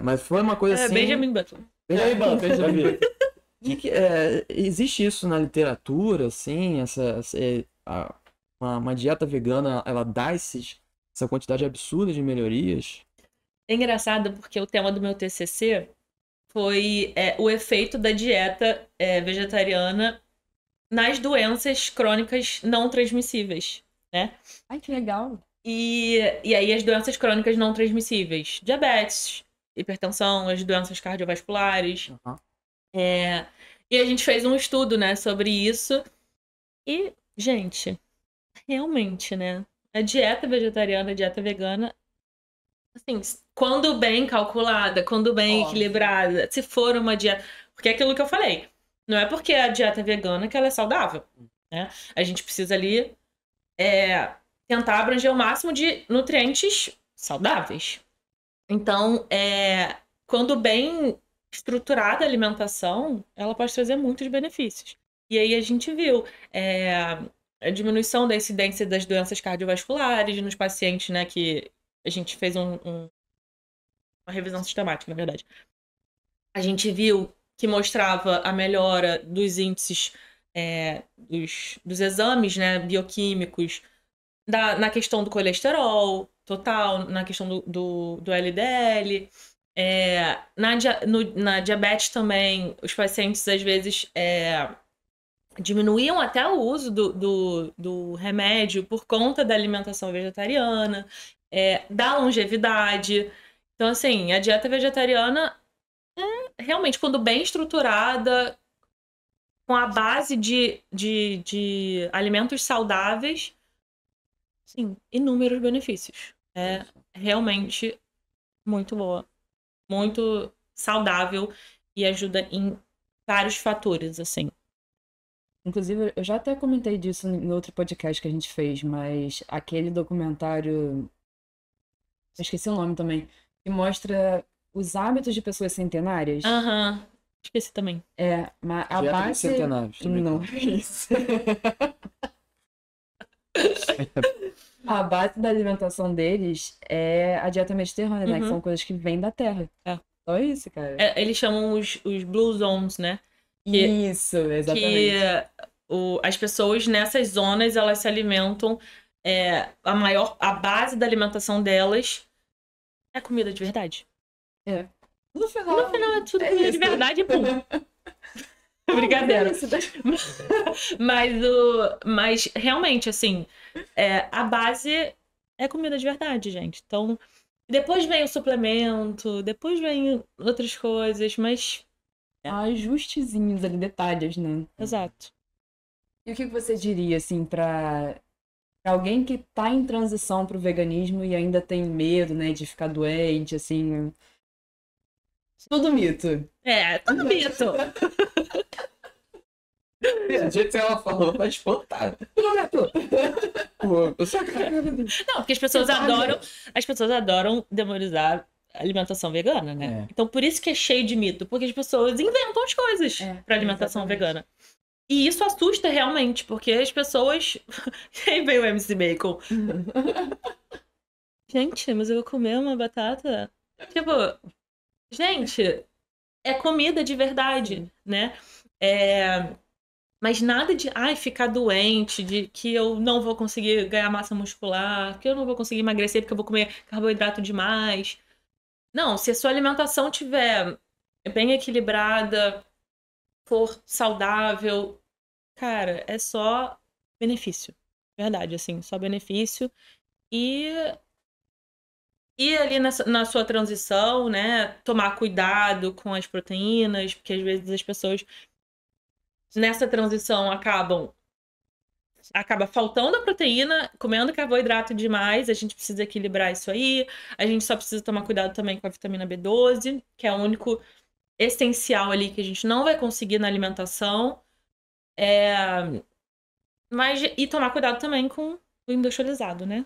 mas foi uma coisa assim... Benjamin Button. Benjamin Button. Existe isso na literatura, assim, uma dieta vegana, ela dá essa quantidade absurda de melhorias. É engraçado porque o tema do meu TCC foi o efeito da dieta vegetariana nas doenças crônicas não transmissíveis, né? Ai, que legal. E aí as doenças crônicas não transmissíveis, diabetes, hipertensão, as doenças cardiovasculares. Uhum. E a gente fez um estudo, né, sobre isso. E, gente, realmente, né? A dieta vegetariana, a dieta vegana, assim, quando bem calculada, quando bem equilibrada, se for uma dieta... Porque é aquilo que eu falei. Não é porque a dieta é vegana que ela é saudável, né? A gente precisa ali tentar abranger o máximo de nutrientes saudáveis. Então, quando bem estruturada a alimentação, ela pode trazer muitos benefícios. E aí a gente viu a diminuição da incidência das doenças cardiovasculares nos pacientes, né, que a gente fez uma revisão sistemática, na verdade. A gente viu que mostrava a melhora dos índices dos exames, né, bioquímicos, na questão do colesterol total, na questão do LDL. Na diabetes também, os pacientes às vezes diminuíam até o uso do remédio por conta da alimentação vegetariana, da longevidade. Então, assim, a dieta vegetariana realmente, quando bem estruturada, com a base de alimentos saudáveis, sim, inúmeros benefícios. É realmente muito boa, muito saudável e ajuda em vários fatores, assim. Inclusive, eu já até comentei disso em outro podcast que a gente fez, mas aquele documentário, eu esqueci o nome também, que mostra os hábitos de pessoas centenárias. Aham, esqueci também. Mas a Dieta dos base... centenários também. Não, é isso. A base da alimentação deles é a dieta mediterrânea, né? Que são coisas que vêm da terra. Só isso, cara. Eles chamam os Blue Zones, né? Isso, exatamente. As pessoas nessas zonas, elas se alimentam, a base da alimentação delas é comida de verdade. No final é tudo comida de verdade e pum. Brincadeira. Mas realmente, assim, a base é comida de verdade, gente. Então, depois vem o suplemento, depois vem outras coisas, mas... ajustezinhos ali, detalhes, né? Exato. E o que você diria, assim, pra alguém que tá em transição pro veganismo e ainda tem medo, né, de ficar doente, assim... Tudo mito. Tudo mito. Do jeito que ela falou, vai espantar. Tudo mito. Não, porque as pessoas adoram demonizar a alimentação vegana, né? Então, por isso que é cheio de mito, porque as pessoas inventam as coisas pra alimentação vegana. E isso assusta realmente, porque as pessoas... Aí veio o MC Bacon. Gente, mas eu vou comer uma batata? Tipo, gente, é comida de verdade, né? Mas nada de, ficar doente, de que eu não vou conseguir ganhar massa muscular, que eu não vou conseguir emagrecer porque eu vou comer carboidrato demais. Não, se a sua alimentação tiver bem equilibrada, for saudável, cara, é só benefício. Verdade, assim, só benefício. E ali na sua transição, né, tomar cuidado com as proteínas, porque às vezes as pessoas nessa transição acaba faltando a proteína, comendo carboidrato demais, a gente precisa equilibrar isso aí. A gente só precisa tomar cuidado também com a vitamina B12, que é o único essencial ali que a gente não vai conseguir na alimentação. E tomar cuidado também com o industrializado, né?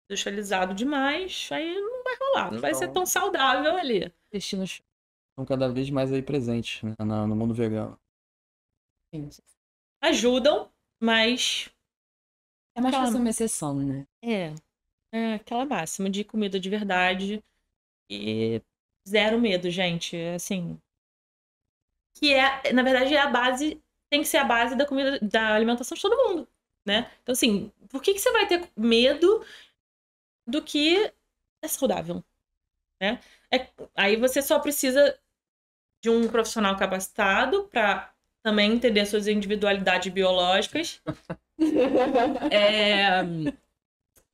Industrializado demais, aí não vai rolar, não vai ser tão saudável ali. Estão cada vez mais aí presentes, né, no mundo vegano. Ajudam, mas... É mais fácil uma exceção, né? É aquela máxima de comida de verdade e zero medo, gente. Assim... Que na verdade, a base... Tem que ser a base da comida, da alimentação de todo mundo, né? Então, assim, por que você vai ter medo do que é saudável, né? Aí você só precisa de um profissional capacitado para também entender suas individualidades biológicas.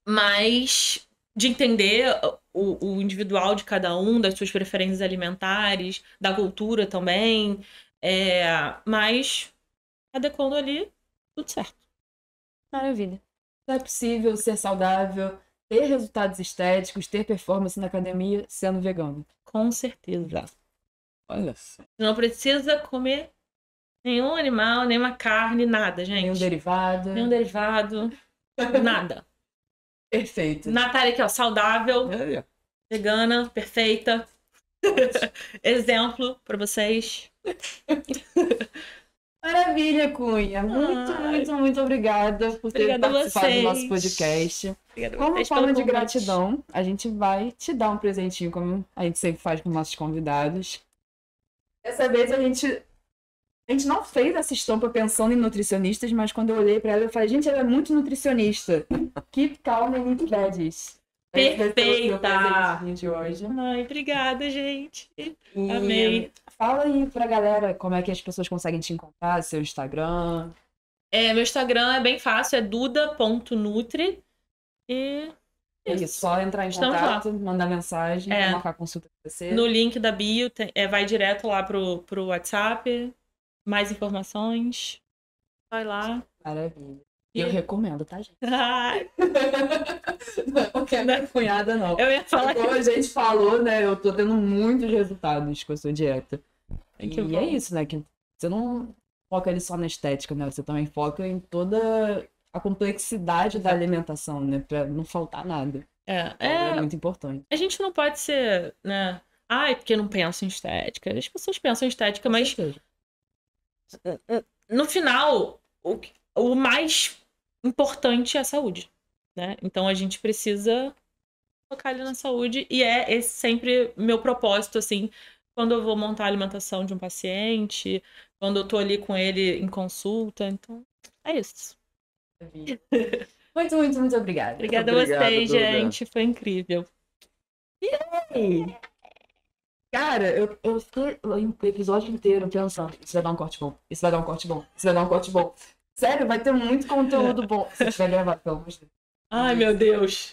Mas de entender o individual de cada um, das suas preferências alimentares, da cultura também. Mas adequando ali, tudo certo. Maravilha. Não é possível ser saudável, ter resultados estéticos, ter performance na academia sendo vegano. Com certeza. Olha só. Não precisa comer nenhum animal, nenhuma carne, nada, gente. Nenhum derivado. Nada. Perfeito. Natália aqui, ó, saudável, vegana, perfeita. Exemplo pra vocês. Maravilha, Cunha. Muito obrigada por ter Obrigada a participado do nosso vocês. podcast. Obrigada a Como vocês forma pelo de convite. gratidão, a gente vai te dar um presentinho, como a gente sempre faz com nossos convidados. Dessa vez a gente não fez essa estampa pensando em nutricionistas, mas quando eu olhei pra ela, eu falei, gente, ela é muito nutricionista. Keep calm and eat veggies. Perfeita! De hoje. Ai, obrigada, gente. E Amei. fala aí pra galera como é que as pessoas conseguem te encontrar, seu Instagram. Meu Instagram é bem fácil, é duda.nutri. E É isso, só entrar em Estamos contato, mandar mensagem, marcar consulta com você. no link da bio vai direto lá pro WhatsApp. Mais informações. Vai lá. Maravilha. E eu recomendo, tá, gente? Ai, Não, porque é minha cunhada, não. eu ia falar Como a gente falou, né? Eu tô tendo muitos resultados com a sua dieta. Que E bom. é isso, né? Que você não foca ali só na estética, né? Você também foca em toda a complexidade da alimentação, né? Pra não faltar nada. Então, é muito importante. A gente não pode ser, né? Ai, porque não penso em estética. As pessoas pensam em estética, mas no final, o mais importante é a saúde, né? Então a gente precisa focar ali na saúde e esse sempre meu propósito, assim, quando eu vou montar a alimentação de um paciente, quando eu tô ali com ele em consulta, então é isso. Muito obrigada. Obrigada a Obrigado, vocês, Duda. gente, foi incrível. Cara, eu fiquei o episódio inteiro pensando, isso vai dar um corte bom, isso vai dar um corte bom, isso vai dar um corte bom. Sério, vai ter muito conteúdo bom se tiver gravado, pelo amor de Deus. Ai, meu Deus.